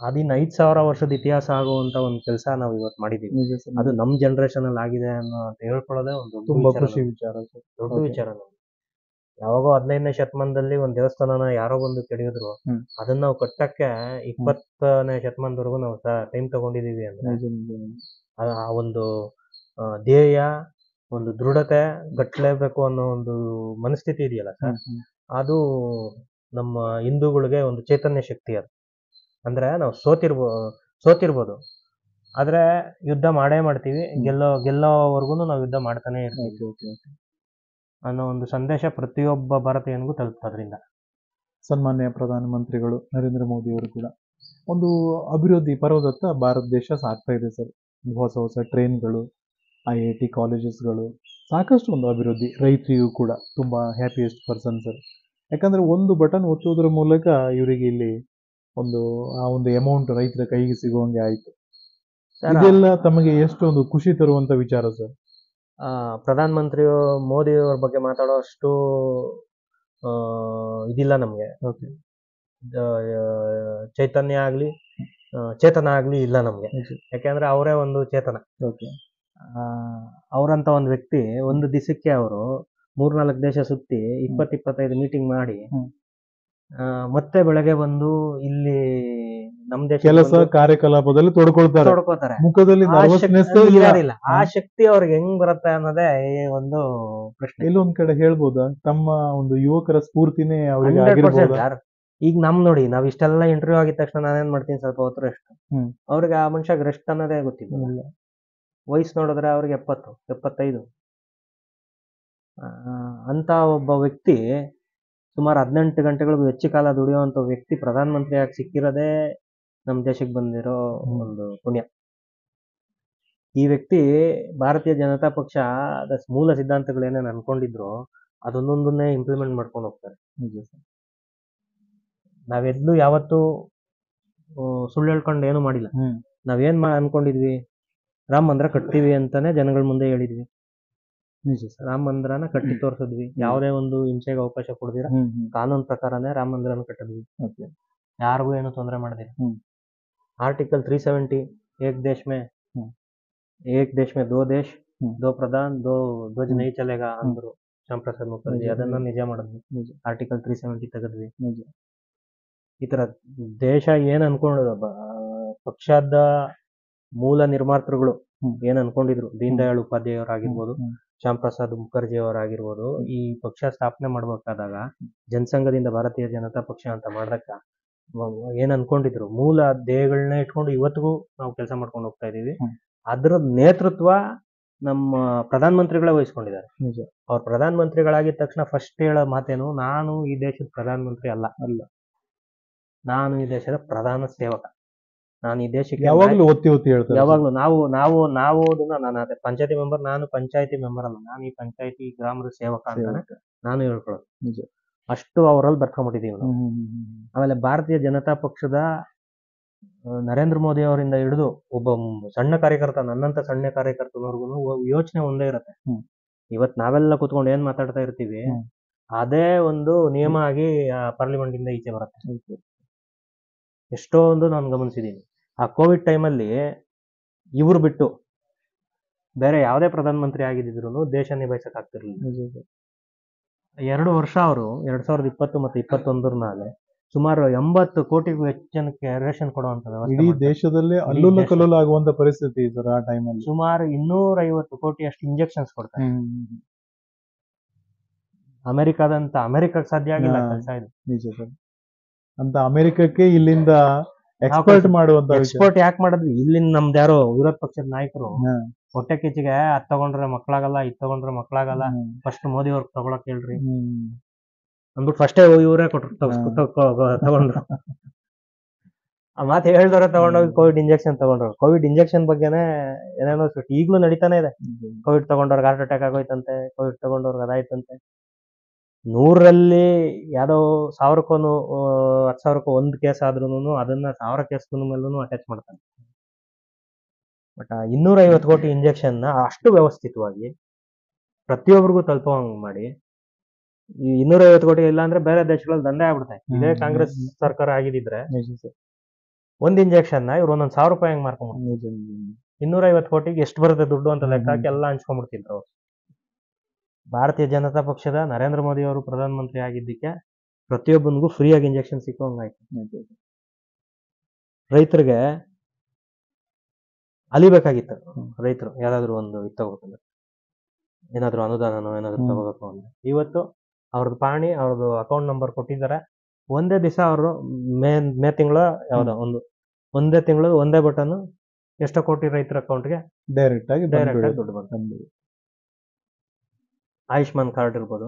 ಅದಿನ್ 5000 ವರ್ಷದ ಇತಿಹಾಸ ಆಗುವಂತ ಒಂದು ಕೆಲಸ ನಾವು ಇವತ್ತು ಮಾಡಿದೀವಿ. ಅದು ನಮ್ ಜನರೇಷನ್ ಅಲ್ಲಿ ಆಗಿದೆ ಅಂತ ಹೇಳ್ಕೊಳ್ಳೋದೇ ಒಂದು ತುಂಬಾ ಖುಷಿ ವಿಚಾರ, ದೊಡ್ಡ ವಿಚಾರ. ಯಾವಾಗೋ 15ನೇ ಶತಮಾನದಲ್ಲಿ ಒಂದ್ ದೇವಸ್ಥಾನನ ಯಾರೋ ಬಂದು ಕೆಡಿದ್ರು, ಅದನ್ನ ನಾವು ಕಟ್ಟಕ್ಕೆ 20ನೇ ಶತಮಾನದವರೆಗೂ ನಾವು ಟೈಮ್ ತಗೊಂಡಿದೀವಿ ಅಂದ್ರೆ ಆ ಒಂದು ಧ್ಯೇಯ, ಒಂದು ದೃಢತೆ, ಗಟ್ಟಲೇಬೇಕು ಅನ್ನೋ ಒಂದು ಮನಸ್ಥಿತಿ ಇದೆಯಲ್ಲ ಸರ್, ಅದು ನಮ್ಮ ಹಿಂದೂಗಳಿಗೆ ಒಂದು ಚೈತನ್ಯ ಶಕ್ತಿ. ಅದು ಅಂದ್ರೆ ನಾವು ಸೋತಿರ್ಬೋದು ಆದ್ರೆ ಯುದ್ಧ ಮಾಡೇ ಮಾಡ್ತೀವಿ, ಗೆಲ್ಲೋವರೆಗೂ ನಾವು ಯುದ್ಧ ಮಾಡ್ತಾನೆ ಇರ್ತೀವಿ. ಅನ್ನೋ ಒಂದು ಸಂದೇಶ ಪ್ರತಿಯೊಬ್ಬ ಭಾರತೀಯನಿಗೂ ತಲುಪೋದ್ರಿಂದ. ಸನ್ಮಾನ್ಯ ಪ್ರಧಾನಮಂತ್ರಿಗಳು ನರೇಂದ್ರ ಮೋದಿ ಅವರು ಕೂಡ ಒಂದು ಅಭಿವೃದ್ಧಿ ಪರ್ವದತ್ತ ಭಾರತ ದೇಶ ಸಾಗ್ತಾ ಇದೆ ಸರ್. ಹೊಸ ಹೊಸ ಟ್ರೈನ್ಗಳು, IIT ಕಾಲೇಜಸ್ಗಳು, ಸಾಕಷ್ಟು ಒಂದು ಅಭಿವೃದ್ಧಿ. ರೈತರಿಗೂ ಕೂಡ ತುಂಬ ಹ್ಯಾಪಿಯೆಸ್ಟ್ ಪರ್ಸನ್ ಸರ್. ಯಾಕಂದ್ರೆ ಒಂದು ಬಟನ್ ಒತ್ತುವುದರ ಮೂಲಕ ಇವರಿಗೆ ಇಲ್ಲಿ ಆ ಒಂದು ಅಮೌಂಟ್ ರೈತರ ಕೈಗೆ ಸಿಗುವಂಗೆ ಆಯಿತು. ಇದೆಲ್ಲ ತಮಗೆ ಎಷ್ಟು ಒಂದು ಖುಷಿ ತರುವಂತ ವಿಚಾರ ಸರ್. ಪ್ರಧಾನಮಂತ್ರಿ ಮೋದಿ ಅವ್ರ ಬಗ್ಗೆ ಮಾತಾಡೋಷ್ಟು ಇದಿಲ್ಲ ನಮ್ಗೆ. ಚೈತನ್ಯ ಆಗ್ಲಿ ಚೇತನ ಆಗ್ಲಿ ಇಲ್ಲ ನಮ್ಗೆ. ಯಾಕೆಂದ್ರೆ ಅವರೇ ಒಂದು ಚೇತನ. ಅವರಂತ ಒಂದು ವ್ಯಕ್ತಿ ಒಂದು ದಿವಸಕ್ಕೆ ಅವರು 3-4 ದೇಶ ಸುತ್ತಿ 20-25 ಮೀಟಿಂಗ್ ಮಾಡಿ ಮತ್ತೆ ಬೆಳಗ್ಗೆ ಬಂದು ಇಲ್ಲಿ ನಮ್ ದೇಶ ಕೆಲಸ ಕಾರ್ಯಕಲಾಪದಲ್ಲಿ ತೊಡ್ಕೊಳ್ತಾರೆ. ಮುಖದಲ್ಲಿ ಇರೋದಿಲ್ಲ. ಆ ಶಕ್ತಿ ಅವ್ರಿಗೆ ಹೆಂಗ್ ಬರುತ್ತೆ ಅನ್ನೋದೇ ಒಂದು ಪ್ರಶ್ನೆ. ಇಲ್ಲೊಂದ್ ಕಡೆ ಹೇಳ್ಬೋದಾ, ತಮ್ಮ ಒಂದು ಯುವಕರ ಸ್ಫೂರ್ತಿನೇ ಅವ್ರಿಗೆ. ಈಗ ನೋಡಿ, ನಾವ್ ಇಷ್ಟೆಲ್ಲ ಇಂಟರ್ವ್ಯೂ ಆಗಿದ ತಕ್ಷಣ ನಾನೇನ್ ಮಾಡ್ತೀನಿ, ಸ್ವಲ್ಪ ಹೊತ್ತು ರೆಸ್ಟ್. ಅವ್ರಿಗೆ ಆ ಮನುಷ್ಯಗೆ ರೆಸ್ಟ್ ಅನ್ನೋದೇ ಗೊತ್ತಿಲ್ಲ. ವಯಸ್ಸು ನೋಡಿದ್ರೆ ಅವ್ರಿಗೆ 70-75 ಅಂತ ಒಬ್ಬ ವ್ಯಕ್ತಿ ಸುಮಾರು 18 ಗಂಟೆಗಳಿಗೂ ಹೆಚ್ಚು ಕಾಲ ದುಡಿಯುವಂತ ವ್ಯಕ್ತಿ ಪ್ರಧಾನಮಂತ್ರಿ ಆಗಿ ಸಿಕ್ಕಿರೋದೇ ನಮ್ ದೇಶಕ್ಕೆ ಬಂದಿರೋ ಒಂದು ಪುಣ್ಯ. ಈ ವ್ಯಕ್ತಿ ಭಾರತೀಯ ಜನತಾ ಪಕ್ಷ ಮೂಲ ಸಿದ್ಧಾಂತಗಳು ಏನೇನು ಅನ್ಕೊಂಡಿದ್ರು ಅದೊಂದೊಂದನ್ನೇ ಇಂಪ್ಲಿಮೆಂಟ್ ಮಾಡ್ಕೊಂಡು ಹೋಗ್ತಾರೆ. ನಾವೆಲ್ಲೂ ಯಾವತ್ತೂ ಸುಳ್ಳು ಹೇಳ್ಕೊಂಡು ಏನು ಮಾಡಿಲ್ಲ. ನಾವೇನ್ ಅನ್ಕೊಂಡಿದ್ವಿ, ರಾಮ ಮಂದಿರ ಕಟ್ತೀವಿ ಅಂತಾನೆ ಜನಗಳ ಮುಂದೆ ಹೇಳಿದ್ವಿ. ರಾಮ ಮಂದಿರನ ಕಟ್ಟಿ ತೋರ್ಸಿದ್ವಿ. ಯಾವುದೇ ಒಂದು ಹಿಂಸೆಗೆ ಅವಕಾಶ ಕೊಡದಿರ ಕಾನೂನು ಪ್ರಕಾರನೇ ರಾಮ ಮಂದಿರನ ಕಟ್ಟಿದ್ವಿ. ಯಾರಿಗೂ ಏನು ತೊಂದರೆ ಮಾಡದಿರ. ಆರ್ಟಿಕಲ್ 370 एक देश में 2 देश 2 प्रधान 2 ಧ್ವಜ नहीं चलेगा ಅಂದ್ರು ಶ್ಯಾಮ್ ಪ್ರಸಾದ್ ಮುಖರ್ಜಿ. ಅದನ್ನ ನಿಜ ಮಾಡಿದ್ವಿ. ಆರ್ಟಿಕಲ್ 370 ತೆಗೆದ್ವಿ. ಈ ತರ ದೇಶ ಏನ್ ಅನ್ಕೊಂಡು ಪಕ್ಷದ ಮೂಲ ನಿರ್ಮಾತೃಗಳು ಏನ್ ಅನ್ಕೊಂಡಿದ್ರು, ದೀನ್ ದಯಾಳ್ ಉಪಾಧ್ಯಾಯ ಅವರಾಗಿರ್ಬೋದು, ಶ್ಯಾಮ್ ಪ್ರಸಾದ್ ಮುಖರ್ಜಿ ಅವರಾಗಿರ್ಬೋದು, ಈ ಪಕ್ಷ ಸ್ಥಾಪನೆ ಮಾಡ್ಬೇಕಾದಾಗ ಜನಸಂಘದಿಂದ ಭಾರತೀಯ ಜನತಾ ಪಕ್ಷ ಅಂತ ಮಾಡ್ದಕ್ಕ ಏನ್ ಅನ್ಕೊಂಡಿದ್ರು, ಮೂಲ ಧ್ಯೇಯಗಳನ್ನ ಇಟ್ಕೊಂಡು ಇವತ್ತಿಗೂ ನಾವು ಕೆಲಸ ಮಾಡ್ಕೊಂಡು ಹೋಗ್ತಾ ಇದೀವಿ. ಅದ್ರ ನೇತೃತ್ವ ನಮ್ಮ ಪ್ರಧಾನ ಮಂತ್ರಿಗಳೇ ವಹಿಸ್ಕೊಂಡಿದ್ದಾರೆ. ಅವ್ರ ಪ್ರಧಾನ ಮಂತ್ರಿಗಳಾಗಿದ ತಕ್ಷಣ ಫಸ್ಟ್ ಹೇಳೋ ಮಾತೇನು, ನಾನು ಈ ದೇಶದ ಪ್ರಧಾನ ಮಂತ್ರಿ ಅಲ್ಲ, ನಾನು ಈ ದೇಶದ ಪ್ರಧಾನ ಸೇವಕ. ನಾನು ಈ ದೇಶಕ್ಕೆ ಯಾವಾಗ್ಲೂ ಒತ್ತಿ ಹೇಳ್ತಾರೆ. ಯಾವಾಗ್ಲೂ ನಾವು ನಾನು ಅದೇ ಪಂಚಾಯತಿ ಮೆಂಬರ್, ನಾನು ಪಂಚಾಯತಿ ಮೆಂಬರ್ ಅಲ್ಲ, ನಾನು ಈ ಪಂಚಾಯತಿ ಗ್ರಾಮದ ಸೇವಕ ಅಂತಾನೆ ನಾನು ಹೇಳ್ಕೊಳ್ಳೋದು. ಅಷ್ಟು ಅವರಲ್ಲಿ ಬರ್ಕೊಂಡ್ಬಿಟ್ಟಿದೀವಿ ನಾವು. ಆಮೇಲೆ ಭಾರತೀಯ ಜನತಾ ಪಕ್ಷದ ನರೇಂದ್ರ ಮೋದಿ ಅವರಿಂದ ಹಿಡಿದು ಒಬ್ಬ ಸಣ್ಣ ಕಾರ್ಯಕರ್ತ, ನನ್ನಂತ ಸಣ್ಣ ಕಾರ್ಯಕರ್ತನವರೆಗೂ ಯೋಚನೆ ಒಂದೇ ಇರುತ್ತೆ. ಇವತ್ ನಾವೆಲ್ಲ ಕುತ್ಕೊಂಡು ಏನ್ ಮಾತಾಡ್ತಾ ಇರ್ತೀವಿ ಅದೇ ಒಂದು ನಿಯಮ ಆಗಿ ಪಾರ್ಲಿಮೆಂಟ್ ಇಂದ ಈಚೆ ಬರುತ್ತೆ. ಎಷ್ಟೊಂದು ನಾನು ಗಮನಿಸಿದೀನಿ. ಆ ಕೋವಿಡ್ ಟೈಮಲ್ಲಿ ಇವ್ರು ಬಿಟ್ಟು ಬೇರೆ ಯಾವುದೇ ಪ್ರಧಾನ ಮಂತ್ರಿ ಆಗಿದ್ರು ದೇಶ ನಿಭಾಯಿಸಕ್ ಆಗ್ತಿರ್ಲಿಲ್ಲ. 2 ವರ್ಷ ಅವರು 2020 ಮತ್ತು 2021 ಸುಮಾರು 80 ಕೋಟಿಗೂ ಹೆಚ್ಚು ಜನಕ್ಕೆ ರೇಷನ್ ಕೊಡುವಂತ ಇಡೀ ದೇಶದಲ್ಲೇ ಅಲ್ಲೋಲ ಕಲ್ಲೋಲ ಆಗುವಂತ ಪರಿಸ್ಥಿತಿ ಸರ್. ಆ ಟೈಮಲ್ಲಿ ಸುಮಾರು 250 ಕೋಟಿ ಅಷ್ಟು ಇಂಜೆಕ್ಷನ್ಸ್ ಕೊಡ್ತಾರೆ. ಅಮೆರಿಕಕ್ಕೆ ಸಾಧ್ಯ ಆಗಿಲ್ಲ ಕೆಲಸ ಇದು. ನಿಜ ಸರ್. ಅಂತ ಅಮೆರಿಕಕ್ಕೆ ಇಲ್ಲಿಂದ ಎಕ್ಸ್ಪೋರ್ಟ್ ಮಾಡುವಂತ ಎಕ್ಸ್ಪೋರ್ಟ್ ಯಾಕೆ ಮಾಡಿದ್ವಿ, ಇಲ್ಲಿಂದ ನಮ್ದು ಯಾರೋ ವಿರೋಧ ಪಕ್ಷದ ನಾಯಕರು ಹೊಟ್ಟೆ ಕಿಚ್ಚಿಗೆ ಅದ್ ತಗೊಂಡ್ರೆ ಮಕ್ಳಾಗಲ್ಲ, ಇದ್ ತಗೊಂಡ್ರೆ ಮಕ್ಳಾಗಲ್ಲ, ಫಸ್ಟ್ ಮೋದಿ ಅವ್ರಿಗೆ ತಗೊಳಕ್ ಹೇಳ್ರಿ ಅಂದ್ಬಿಟ್ಟು ಫಸ್ಟೇ ಇವರೇ ಕೊಟ್ರು ತಗೊಂಡ್ರು. ಆ ಮಾತು ಹೇಳ್ದವ್ರೆ ತಗೊಂಡೋಗಿ ಕೋವಿಡ್ ಇಂಜೆಕ್ಷನ್ ತಗೊಂಡ್ರು. ಕೋವಿಡ್ ಇಂಜೆಕ್ಷನ್ ಬಗ್ಗೆನೇ ಏನೇನೋ ಈಗ್ಲೂ ನಡೀತಾನೆ ಇದೆ. ಕೋವಿಡ್ ತಗೊಂಡವ್ರಿಗೆ ಹಾರ್ಟ್ ಅಟ್ಯಾಕ್ ಆಗೋಯ್ತಂತೆ, ಕೋವಿಡ್ ತಗೊಂಡವ್ರಿಗೆ ಅದಾಯ್ತಂತೆ. 100ರಲ್ಲಿ ಯಾವ್ದೋ 1000ಕ್ಕೂ 10,000ಕ್ಕೂ 1 ಕೇಸ್ ಆದ್ರೂ ಅದನ್ನ 1000 ಕೇಸ್ ಮೇಲೂ ಅಟ್ಯಾಚ್ ಮಾಡ್ತಾನೆ. ಬಟ್ 250 ಕೋಟಿ ಇಂಜೆಕ್ಷನ್ ಅಷ್ಟು ವ್ಯವಸ್ಥಿತವಾಗಿ ಪ್ರತಿಯೊಬ್ಬರಿಗೂ ತಲುಪುವಂಗ್ ಮಾಡಿ, ಈ 250 ಕೋಟಿ ಇಲ್ಲ ಅಂದ್ರೆ ಬೇರೆ ದೇಶಗಳಲ್ಲಿ ದಂಧೆ ಆಗ್ಬಿಡ್ತಾರೆ. ಇದೇ ಕಾಂಗ್ರೆಸ್ ಸರ್ಕಾರ ಆಗಿದ್ರೆ ಒಂದ್ ಇಂಜೆಕ್ಷನ್ ಇವ್ರು 1,000 ರೂಪಾಯಿ ಹೆಂಗ್ ಮಾರ್ಕೊಂಡ್ಬಿಡ್ತಾರೆ. 250 ಕೋಟಿಗೆ ಎಷ್ಟು ಬರುತ್ತೆ ದುಡ್ಡು ಅಂತ ಲೆಕ್ಕ ಹಾಕಿ ಎಲ್ಲ ಹಂಚ್ಕೊಂಡ್ಬಿಡ್ತಿದ್ರು. ಭಾರತೀಯ ಜನತಾ ಪಕ್ಷದ ನರೇಂದ್ರ ಮೋದಿ ಅವರು ಪ್ರಧಾನ ಮಂತ್ರಿ ಆಗಿದ್ದಕ್ಕೆ ಪ್ರತಿಯೊಬ್ಬನಿಗೂ ಫ್ರೀಯಾಗಿ ಇಂಜೆಕ್ಷನ್ ಸಿಕ್ಕುವಂಗಾಯ್ತು. ರೈತರಿಗೆ ಅಲಿಬೇಕಾಗಿತ್ತು. ರೈತರು ಯಾರಾದ್ರೂ ಒಂದು ಇದು ತಗೋಬೇಕಂದ್ರೆ, ಏನಾದ್ರು ಅನುದಾನನೋ ಏನಾದ್ರು ತಗೋಬೇಕು ಅಂದ್ರೆ, ಇವತ್ತು ಅವ್ರದ್ದು ಪಾಣಿ, ಅವ್ರದ್ದು ಅಕೌಂಟ್ ನಂಬರ್ ಕೊಟ್ಟಿದ್ದಾರೆ. ಒಂದೇ ದಿವಸ ಅವರು ಮೇ ತಿಂಗಳ ಯಾವ್ದೋ ಒಂದೇ ತಿಂಗಳು ಒಂದೇ ಬಟನ್ ಎಷ್ಟೋ ಕೋಟಿ ರೈತರ ಅಕೌಂಟ್ಗೆ ಡೈರೆಕ್ಟ್ ಆಗಿ ದುಡ್ಡು ಬಂತು. ಆಯುಷ್ಮಾನ್ ಕಾರ್ಡ್ ಇರ್ಬೋದು,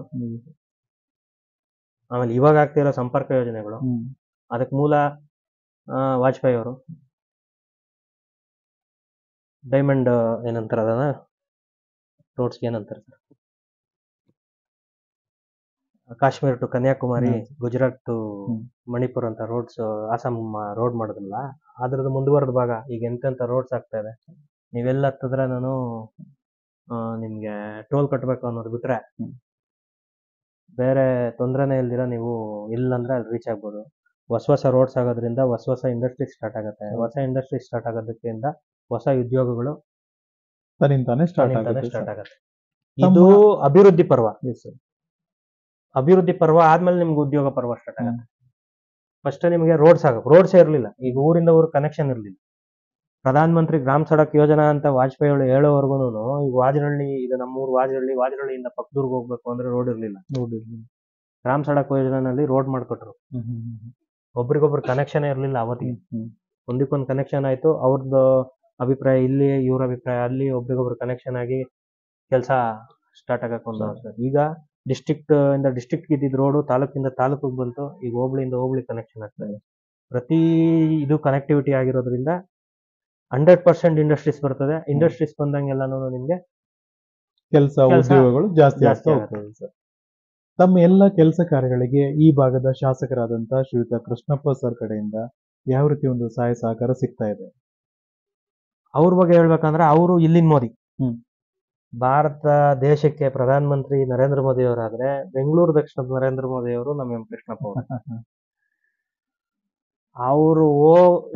ಆಮೇಲೆ ಇವಾಗ ಆಗ್ತಿರೋ ಸಂಪರ್ಕ ಯೋಜನೆಗಳು, ಅದಕ್ಕೆ ಮೂಲ ವಾಜಪೇಯಿ ಅವರು. ಡೈಮಂಡ್ ಏನಂತಾರ ಅದನ್ನ ರೋಡ್ಸ್ಗೆ ಏನಂತಾರೆ sir, Kashmir to Kanyakumari, Gujarat to Manipur ಅಂತ ರೋಡ್ಸ್, ಅಸ್ಸಾಂ ರೋಡ್ ಮಾಡೋದಿಲ್ಲ, ಅದ್ರದ್ದು ಮುಂದುವರೆದ ಭಾಗ ಈಗ ಎಂತೆಂತ ರೋಡ್ಸ್ ಆಗ್ತಾ ಇದೆ. ನೀವೆಲ್ಲ ಹತ್ತಿದ್ರೆ ನಾನು ನಿಮ್ಗೆ ಟೋಲ್ ಕಟ್ಟಬೇಕು ಅನ್ನೋದು ಬಿಟ್ರೆ ಬೇರೆ ತೊಂದರೆನೇ ಇಲ್ದಿರ ನೀವು ಇಲ್ಲಂದ್ರೆ ಅಲ್ಲಿ ರೀಚ್ ಆಗ್ಬೋದು. ಹೊಸ ರೋಡ್ಸ್ ಆಗೋದ್ರಿಂದ ಹೊಸ ಇಂಡಸ್ಟ್ರಿ ಸ್ಟಾರ್ಟ್ ಆಗುತ್ತೆ. ಹೊಸ ಇಂಡಸ್ಟ್ರಿ ಸ್ಟಾರ್ಟ್ ಆಗೋದಕ್ಕಿಂತ ಹೊಸ ಉದ್ಯೋಗಗಳು ತನ್ನಿಂತಾನೆ ಸ್ಟಾರ್ಟ್ ಆಗುತ್ತೆ. ಇದು ಅಭಿವೃದ್ಧಿ ಪರ್ವ. ಅಭಿವೃದ್ಧಿ ಪರ್ವ ಆದ್ಮೇಲೆ ನಿಮ್ಗೆ ಉದ್ಯೋಗ ಪರ್ವ ಸ್ಟಾರ್ಟ್ ಆಗುತ್ತೆ. ಫಸ್ಟ್ ನಿಮಗೆ ರೋಡ್ಸೇ ಇರಲಿಲ್ಲ. ಈಗ ಊರಿಂದ ಊರು ಕನೆಕ್ಷನ್ ಇರಲಿಲ್ಲ. ಪ್ರಧಾನ ಮಂತ್ರಿ ಗ್ರಾಮ ಸಡಕ್ ಯೋಜನಾ ಅಂತ ವಾಜಪೇಯಿ ಹೇಳೋವರೆಗೂ ಈಗ ವಾಜರಳ್ಳಿ, ಇದು ನಮ್ಮೂರು ವಾಜರಳ್ಳಿಯಿಂದ ಪಕ್ಕದೂರ್ಗೆ ಹೋಗ್ಬೇಕು ಅಂದ್ರೆ ರೋಡ್ ಇರ್ಲಿಲ್ಲ. ಗ್ರಾಮ ಸಡಕ್ ಯೋಜನೆಯಲ್ಲಿ ರೋಡ್ ಮಾಡ್ಕೊಟ್ರು. ಒಬ್ರಿಗೊಬ್ರು ಕನೆಕ್ಷನ್ ಇರ್ಲಿಲ್ಲ ಅವತ್ತಿಗೆ. ಒಂದಕ್ಕೊಂದು ಕನೆಕ್ಷನ್ ಆಯ್ತು. ಅವ್ರದ್ದು ಅಭಿಪ್ರಾಯ ಇಲ್ಲಿ, ಇವ್ರ ಅಭಿಪ್ರಾಯ ಅಲ್ಲಿ, ಒಬ್ರಿಗೊಬ್ರು ಕನೆಕ್ಷನ್ ಆಗಿ ಕೆಲಸ ಸ್ಟಾರ್ಟ್ ಆಗಕ್ಕೆ ಒಂದು ವರ್ಷ. ಈಗ ಡಿಸ್ಟ್ರಿಕ್ಟ್ ಇದ್ದಿದ್ ರೋಡು ತಾಲೂಕಿಂದ ತಾಲೂಕಿಗೆ ಬಂತು. ಈಗ ಹೋಬಳಿಯಿಂದ ಹೋಬಳಿ ಕನೆಕ್ಷನ್ ಆಗ್ತಾ ಇದೆ. ಪ್ರತಿ ಇದು ಕನೆಕ್ಟಿವಿಟಿ ಆಗಿರೋದ್ರಿಂದ 100% ಇಂಡಸ್ಟ್ರೀಸ್ ಬರ್ತದೆ. ಇಂಡಸ್ಟ್ರೀಸ್ ಬಂದಂಗೆಲ್ಲಾನು ನಿಮ್ಗೆ ಕೆಲಸ ಉದ್ಯೋಗಗಳು ಜಾಸ್ತಿ ಆಗ್ತಾ ಹೋಗ್ತದೆ ಸರ್. ತಮ್ಮ ಎಲ್ಲ ಕೆಲಸ ಕಾರ್ಯಗಳಿಗೆ ಈ ಭಾಗದ ಶಾಸಕರಾದಂತ ಶ್ರೀಯುತ ಕೃಷ್ಣಪ್ಪ ಸರ್ ಕಡೆಯಿಂದ ಯಾವ ರೀತಿ ಒಂದು ಸಹಾಯ ಸಹಕಾರ ಸಿಗ್ತಾ ಇದೆ? ಅವ್ರ ಬಗ್ಗೆ ಹೇಳ್ಬೇಕಂದ್ರೆ ಅವರು ಇಲ್ಲಿನ ಮೋದಿ. ಭಾರತ ದೇಶಕ್ಕೆ ಪ್ರಧಾನ ಮಂತ್ರಿ ನರೇಂದ್ರ ಮೋದಿ ಅವರಾದ್ರೆ ಬೆಂಗಳೂರು ದಕ್ಷಿಣದ ನರೇಂದ್ರ ಮೋದಿ ಅವರು ನಮ್ಮ ಕೃಷ್ಣಪ್ಪ ಅವರು. ಅವರು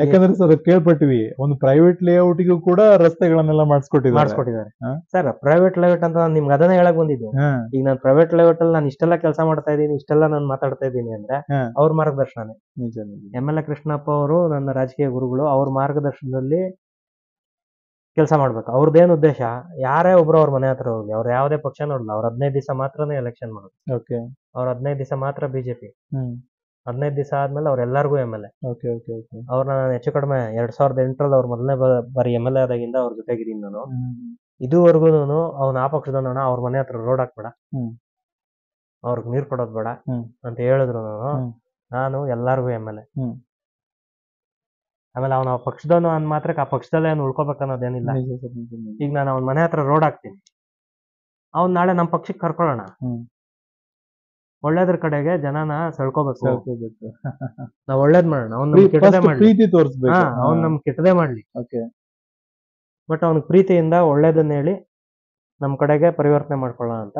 ಯಾಕಂದ್ರೆ ಸರ್ ಕೇಳ್ಪಟ್ಟಿವಿ, ಒಂದು ಪ್ರೈವೇಟ್ ಲೇಔಟ್ಗೂ ಕೂಡ ರಸ್ತೆಗಳನ್ನೆಲ್ಲ ಮಾಡಿಸ್ಕೊಟ್ಟಿದ್ದಾರೆ ಸರ್. ಪ್ರೈವೇಟ್ ಲೇಔಟ್ ಅಂತ ನಿಮ್ಗೆ ಅದನ್ನೇ ಹೇಳಕ್ ಬಂದಿದ್ದು. ಈಗ ನಾನು ಪ್ರೈವೇಟ್ ಲೇಔಟ್ ಅಲ್ಲಿ ನಾನು ಇಷ್ಟೆಲ್ಲ ಕೆಲಸ ಮಾಡ್ತಾ ಇದ್ದೀನಿ, ಇಷ್ಟೆಲ್ಲ ನಾನು ಮಾತಾಡ್ತಾ ಇದ್ದೀನಿ ಅಂದ್ರೆ ಅವ್ರ ಮಾರ್ಗದರ್ಶನ. MLA ಕೃಷ್ಣಪ್ಪ ಅವರು ನನ್ನ ರಾಜಕೀಯ ಗುರುಗಳು. ಅವ್ರ ಮಾರ್ಗದರ್ಶನದಲ್ಲಿ ಕೆಲಸ ಮಾಡ್ಬೇಕು. ಅವ್ರದ್ದೇನು ಉದ್ದೇಶ, ಯಾರೇ ಒಬ್ರು ಅವ್ರ ಮನೆ ಹತ್ರ ಹೋಗ್ಲಿ, ಅವ್ರು ಯಾವುದೇ ಪಕ್ಷ ನೋಡಲ್ಲ, ಅವ್ರ 15 ದಿವಸ ಮಾತ್ರನೇ ಎಲೆಕ್ಷನ್ ಮಾಡೋದು. ಅವ್ರ 15 ದಿವಸ ಮಾತ್ರ ಬಿಜೆಪಿ, 15 ದಿವಸ ಆದ್ಮೇಲೆ ಅವ್ರೆಲ್ಲರಿಗೂ MLA. ಅವ್ರನ್ನ ನಾನು ಹೆಚ್ಚು ಕಡಿಮೆ 2008ರಲ್ಲಿ ಅವ್ರ ಮೊದಲನೇ ಬಾರಿ MLA ಆದಾಗಿಂದ ಅವ್ರ ಜೊತೆಗಿದ್ದೀನಿ ನಾನು. ಇದುವರೆಗೂ ಅವ್ನ ಆ ಪಕ್ಷದವನ ಅವ್ರ ಮನೆ ಹತ್ರ ರೋಡ್ ಹಾಕ್ಬೇಡ, ಅವ್ರಿಗೆ ನೀರ್ ಕೊಡೋದ್ ಬೇಡ ಅಂತ ಹೇಳಿದ್ರು. ನಾನು ಎಲ್ಲಾರ್ಗು MLA. ಆಮೇಲೆ ಅವನ ಪಕ್ಷದವನು ಅಂದ್ ಮಾತ್ರಕ್ಕೆ ಆ ಪಕ್ಷದಲ್ಲೇ ಅವ್ನು ಉಳ್ಕೋಬೇಕನ್ನೋದೇನಿಲ್ಲ. ಈಗ ನಾನು ಅವ್ನ ಮನೆ ಹತ್ರ ರೋಡ್ ಹಾಕ್ತೀನಿ, ಅವ್ನ್ ನಾಳೆ ನಮ್ಮ ಪಕ್ಷಕ್ಕೆ ಕರ್ಕೊಳ್ಳೋಣ, ಒಳ್ಳೇದ್ರ ಕಡೆಗೆ ಜನನ ಸೆಳ್ಕೋಬೇಕು. ನಾವ್ ಒಳ್ಳೇದ್ ಮಾಡೋಣ, ಅವ್ನ್ ಕೆಟ್ಟದೇ ಮಾಡ್ಲಿ, ಅವ್ನ್ ನಮ್ ಕೆಟ್ಟದೇ ಮಾಡ್ಲಿ, ಬಟ್ ಅವ್ನಿಗೆ ಪ್ರೀತಿಯಿಂದ ಒಳ್ಳೇದನ್ನ ಹೇಳಿ ನಮ್ ಕಡೆಗೆ ಪರಿವರ್ತನೆ ಮಾಡ್ಕೊಳ್ಳೋಣ ಅಂತ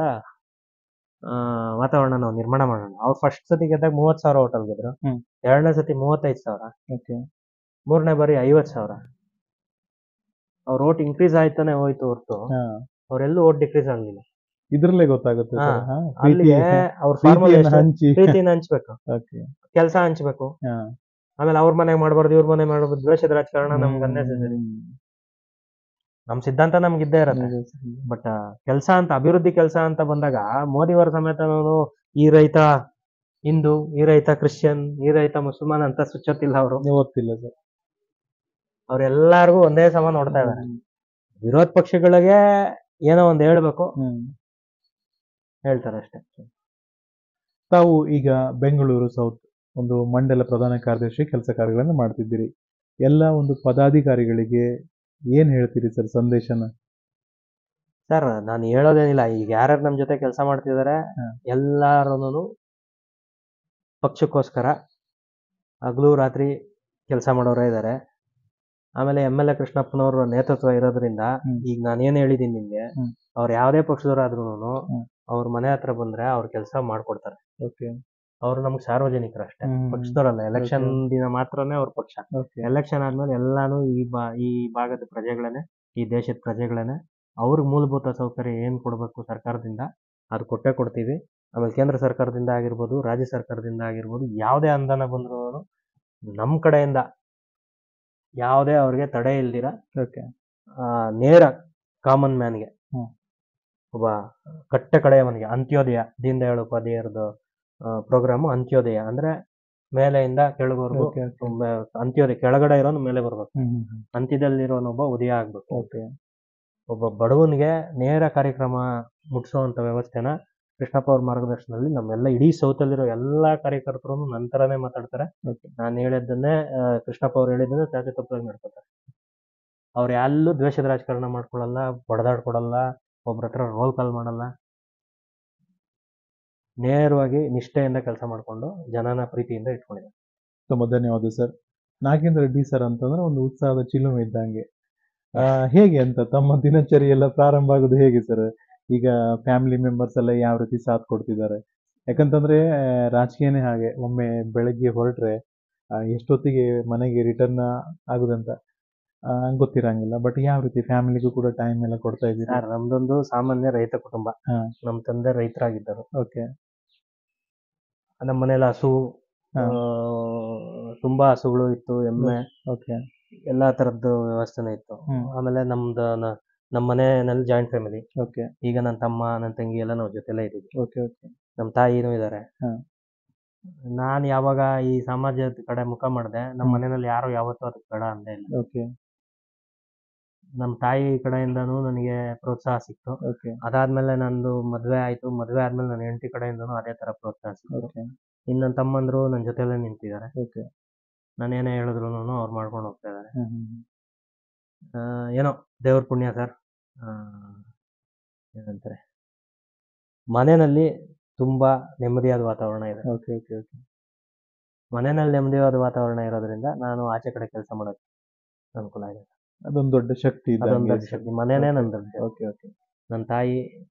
ವಾತಾವರಣ ನಾವು ನಿರ್ಮಾಣ ಮಾಡೋಣ. ಅವ್ರು ಫಸ್ಟ್ ಸತಿ ಗೆದ್ದಾಗ 30,000 ಓಟ್ ಗೆದ್ರು, ಎರಡನೇ ಸತಿ 35,000, ಮೂರನೇ ಬಾರಿ 50,000. ಅವ್ರ ಓಟ್ ಇನ್ಕ್ರೀಸ್ ಆಯ್ತಾನೆ ಹೋಯ್ತು ಹೊರತು ಅವ್ರೆಲ್ಲೂ ಓಟ್ ಡಿಕ್ರೀಸ್ ಆಗ್ಲಿಲ್ಲ. ಇದ್ರಲ್ಲೇ ಗೊತ್ತಾಗುತ್ತೆ ಅಲ್ಲಿಗೆ ಅವ್ರ ಪ್ರೀತಿನ ಹಂಚ್ಬೇಕು, ಕೆಲಸ ಹಂಚ್ಬೇಕು. ಆಮೇಲೆ ಅವ್ರ ಮನೆಗೆ ಮಾಡ್ಬಾರ್ದು, ಇವ್ರ ಮನೆ ಮಾಡ್ಬಾರ್ದು, ದ್ವೇಷದ ರಾಜಕಾರಣ ನಮ್ಗೆ ಅನ್ನೆಸೆಸರಿ. ನಮ್ ಸಿದ್ಧಾಂತ ನಮ್ಗೆ ಇದ್ದೇ ಇರತ್ತೆ. ಬಟ್ ಕೆಲಸ ಅಂತ, ಅಭಿವೃದ್ಧಿ ಕೆಲಸ ಅಂತ ಬಂದಾಗ ಮೋದಿಯವರ ಸಮೇತ ಈ ರೈತ ಹಿಂದೂ, ಈ ರೈತ ಕ್ರಿಶ್ಚಿಯನ್, ಈ ರೈತ ಮುಸಲ್ಮಾನ್ ಅಂತ ಸುಚ್ಚೋತಿಲ್ಲ. ಅವರು ಗೊತ್ತಿಲ್ಲ ಸರ್. ಅವ್ರೆಲ್ಲಾರ್ಗು ಒಂದೇ ಸಮ ನೋಡ್ತಾ ಇದ್ದಾರೆ. ವಿರೋಧ ಪಕ್ಷಗಳಿಗೆ ಏನೋ ಒಂದ್ ಹೇಳ್ಬೇಕು, ಹೇಳ್ತಾರೆ ಅಷ್ಟೇ. ತಾವು ಈಗ ಬೆಂಗಳೂರು ಸೌತ್ ಒಂದು ಮಂಡಲ ಪ್ರಧಾನ ಕಾರ್ಯದರ್ಶಿ ಕೆಲಸ ಕಾರ್ಯಗಳನ್ನು ಮಾಡ್ತಿದ್ದೀರಿ. ಎಲ್ಲ ಒಂದು ಪದಾಧಿಕಾರಿಗಳಿಗೆ ಏನ್ ಹೇಳ್ತೀರಿ ಸರ್ ಸಂದೇಶನ? ಸರ್ ನಾನು ಹೇಳೋದೇನಿಲ್ಲ. ಈಗ ಯಾರ್ಯಾರು ನಮ್ ಜೊತೆ ಕೆಲಸ ಮಾಡ್ತಿದ್ದಾರೆ ಎಲ್ಲಾರು ಪಕ್ಷಕ್ಕೋಸ್ಕರ ಹಗಲು ರಾತ್ರಿ ಕೆಲಸ ಮಾಡೋರೇ ಇದ್ದಾರೆ. ಆಮೇಲೆ MLA ಕೃಷ್ಣಪ್ಪನವ್ರ ನೇತೃತ್ವ ಇರೋದ್ರಿಂದ ಈಗ ನಾನೇನ್ ಹೇಳಿದೀನಿ ನಿಮ್ಗೆ, ಅವ್ರು ಯಾವ್ದೇ ಪಕ್ಷದವರಾದ್ರೂ ಅವ್ರ ಮನೆ ಹತ್ರ ಬಂದ್ರೆ ಅವ್ರ ಕೆಲಸ ಮಾಡ್ಕೊಡ್ತಾರೆ. ಅವ್ರು ನಮ್ಗೆ ಸಾರ್ವಜನಿಕರು ಅಷ್ಟೇ, ಪಕ್ಷದವರಲ್ಲ. ಎಲೆಕ್ಷನ್ ದಿನ ಮಾತ್ರನೇ ಅವ್ರ ಪಕ್ಷ. ಎಲೆಕ್ಷನ್ ಆದ್ಮೇಲೆ ಎಲ್ಲಾನು ಈ ಭಾಗದ ಪ್ರಜೆಗಳೇನೆ, ಈ ದೇಶದ ಪ್ರಜೆಗಳೇನೆ. ಅವ್ರಿಗೆ ಮೂಲಭೂತ ಸೌಕರ್ಯ ಏನ್ ಕೊಡ್ಬೇಕು ಸರ್ಕಾರದಿಂದ ಅದು ಕೊಟ್ಟೇ ಕೊಡ್ತೀವಿ. ಆಮೇಲೆ ಕೇಂದ್ರ ಸರ್ಕಾರದಿಂದ ಆಗಿರ್ಬೋದು, ರಾಜ್ಯ ಸರ್ಕಾರದಿಂದ ಆಗಿರ್ಬೋದು, ಯಾವುದೇ ಅನುದಾನ ಬಂದ್ರು ನಮ್ ಕಡೆಯಿಂದ ಯಾವುದೇ ಅವ್ರಿಗೆ ತಡೆ ಇಲ್ದಿರ ನೇರ ಕಾಮನ್ ಮ್ಯಾನ್ಗೆ, ಒಬ್ಬ ಕಟ್ಟ ಕಡೆಯವನಿಗೆ, ಅಂತ್ಯೋದಯ, ದೀನ್ ದಯಾಳ್ ಉಪಾಧ್ಯಾಯರದು ಪ್ರೋಗ್ರಾಮು ಅಂತ್ಯೋದಯ ಅಂದ್ರೆ ಮೇಲೆಯಿಂದ ಕೆಳಗವರೆಗೂ, ಅಂತ್ಯೋದಯ ಕೆಳಗಡೆ ಇರೋನು ಮೇಲೆ ಬರ್ಬೇಕು, ಅಂತ್ಯದಲ್ಲಿರೋನೊಬ್ಬ ಉದಯ ಆಗ್ಬೇಕು. ಒಬ್ಬ ಬಡವನಿಗೆ ನೇರ ಕಾರ್ಯಕ್ರಮ ಮುಟ್ಸೋವಂಥ ವ್ಯವಸ್ಥೆನ ಕೃಷ್ಣಪ್ಪ ಅವ್ರ ಮಾರ್ಗದರ್ಶನದಲ್ಲಿ ನಮ್ಮೆಲ್ಲ ಇಡೀ ಸೌತಲ್ಲಿರೋ ಎಲ್ಲಾ ಕಾರ್ಯಕರ್ತರು ನಂತರನೇ ಮಾತಾಡ್ತಾರೆ. ನಾನು ಹೇಳಿದ್ದನ್ನೇ ಕೃಷ್ಣಪ್ಪ ಅವ್ರು ಹೇಳಿದ್ದನ್ನೇ ಚಾಚು ತಪ್ಪದಾಗಿ ನಡ್ಕೋತಾರೆ. ಅವ್ರು ಎಲ್ಲೂ ದ್ವೇಷದ ರಾಜಕಾರಣ ಮಾಡ್ಕೊಳಲ್ಲ, ಬಡದಾಡ್ಕೊಡಲ್ಲ, ಒಬ್ರ ಹತ್ರ ರೋಲ್ ಕಾಲ್ ಮಾಡಲ್ಲ. ನೇರವಾಗಿ ನಿಷ್ಠೆಯಿಂದ ಕೆಲಸ ಮಾಡ್ಕೊಂಡು ಜನನ ಪ್ರೀತಿಯಿಂದ ಇಟ್ಕೊಂಡಿದ್ದಾರೆ. ತುಂಬ ಧನ್ಯವಾದ ಸರ್. ನಾಗೇಂದ್ರ ರೆಡ್ಡಿ ಸರ್ ಅಂತಂದ್ರೆ ಒಂದು ಉತ್ಸಾಹದ ಚಿಲುಮೆ ಇದ್ದಂಗೆ. ಹೇಗೆ ಅಂತ ತಮ್ಮ ದಿನಚರಿ ಎಲ್ಲ ಪ್ರಾರಂಭ ಆಗೋದು ಹೇಗೆ ಸರ್? ಈಗ ಫ್ಯಾಮಿಲಿ ಮೆಂಬರ್ಸ್ ಎಲ್ಲ ಯಾವ ರೀತಿ ಸಾಥ್ ಕೊಡ್ತಿದ್ದಾರೆ? ಯಾಕಂತಂದ್ರೆ ರಾಜಕೀಯನೇ ಹಾಗೆ, ಒಮ್ಮೆ ಬೆಳಗ್ಗೆ ಹೊರಟ್ರೆ ಎಷ್ಟೊತ್ತಿಗೆ ಮನೆಗೆ ರಿಟರ್ನ್ ಆಗುದಂತ ಗೊತ್ತಿರಂಗಿಲ್ಲ. ಬಟ್ ಯಾವ ರೀತಿ ಫ್ಯಾಮಿಲಿಗೂ ಕೂಡ ಟೈಮ್ ಎಲ್ಲ ಕೊಡ್ತಾ ಇದ್ದೀರಾ? ಸರ್, ನಮ್ದೊಂದು ಸಾಮಾನ್ಯ ರೈತ ಕುಟುಂಬ. ನಮ್ಮ ತಂದೆ ರೈತರಾಗಿದ್ದರು. ಓಕೆ. ನಮ್ಮ ಮನೇಲಿ ಹಸು, ತುಂಬಾ ಹಸುಗಳು ಇತ್ತು, ಎಮ್ಮೆ, ಓಕೆ, ಎಲ್ಲಾ ತರದ್ದು ವ್ಯವಸ್ಥೆನೇ ಇತ್ತು. ಆಮೇಲೆ ನಮ್ಮ ಮನೆಯಲ್ಲಿ ಜಾಯಿಂಟ್ ಫ್ಯಾಮಿಲಿ. ಓಕೆ. ಈಗ ನನ್ನ ತಮ್ಮ, ನನ್ನ ತಂಗಿ ಎಲ್ಲ ನಾವು ಜೊತೆಲೇ ಇದ್ದೀವಿ. Okay, okay. ನಮ್ಮ ತಾಯಿನೂ ಇದ್ದಾರೆ. ನಾನು ಯಾವಾಗ ಈ ಸಮಾಜದ ಕಡೆ ಮುಖ ಮಾಡಿದೆ, ನಮ್ಮ ಮನೆಯಲ್ಲಿ ಯಾರು ಯಾವತ್ತೂ ಅದಕ್ಕೆ ಬೇಡ ಅಂದೇ ಇಲ್ಲ. ಓಕೆ. ನಮ್ಮ ತಾಯಿ ಕಡೆಯಿಂದನೂ ನನಗೆ ಪ್ರೋತ್ಸಾಹ ಸಿಕ್ತು. ಓಕೆ. ಅದಾದ್ಮೇಲೆ ನಂದು ಮದ್ವೆ ಆಯ್ತು. ಮದ್ವೆ ಆದ್ಮೇಲೆ ನನ್ನ ಹೆಂಡತಿ ಕಡೆಯಿಂದನೂ ಅದೇ ತರ ಪ್ರೋತ್ಸಾಹ ಸಿಕ್ತು. ಓಕೆ. ಇನ್ನು ನನ್ನ ತಮ್ಮಂದ್ರು ನನ್ನ ಜೊತೆಲೇ ನಿಂತಿದ್ದಾರೆ. ಓಕೆ. ನಾನೇನೇ ಹೇಳಿದ್ರು ಅವ್ರು ಮಾಡ್ಕೊಂಡು ಹೋಗ್ತಾ ಇದ್ದಾರೆ. ಏನೋ ದೇವ್ರ ಪುಣ್ಯ ಸರ್. ಏನಂತಾರೆ, ಮನೆಯಲ್ಲಿ ತುಂಬಾ ನೆಮ್ಮದಿಯಾದ ವಾತಾವರಣ ಇದೆ. Okay, okay, okay. ಮನೆಯಲ್ಲಿ ನೆಮ್ಮದಿಯಾದ ವಾತಾವರಣ ಇರೋದ್ರಿಂದ ನಾನು ಆಚೆ ಕಡೆ ಕೆಲಸ ಮಾಡೋಕ್ಕೆ ಅನುಕೂಲ ಆಗಿದೆ. ಅದೊಂದು ದೊಡ್ಡ ಶಕ್ತಿ ಇದೆ. ಅದೊಂದು ದೊಡ್ಡ ಶಕ್ತಿ. ಮನೆನೇ ನನ್ನ ದೊಡ್ಡ ಶಕ್ತಿ. Okay, okay. ನನ್ನ ತಾಯಿ,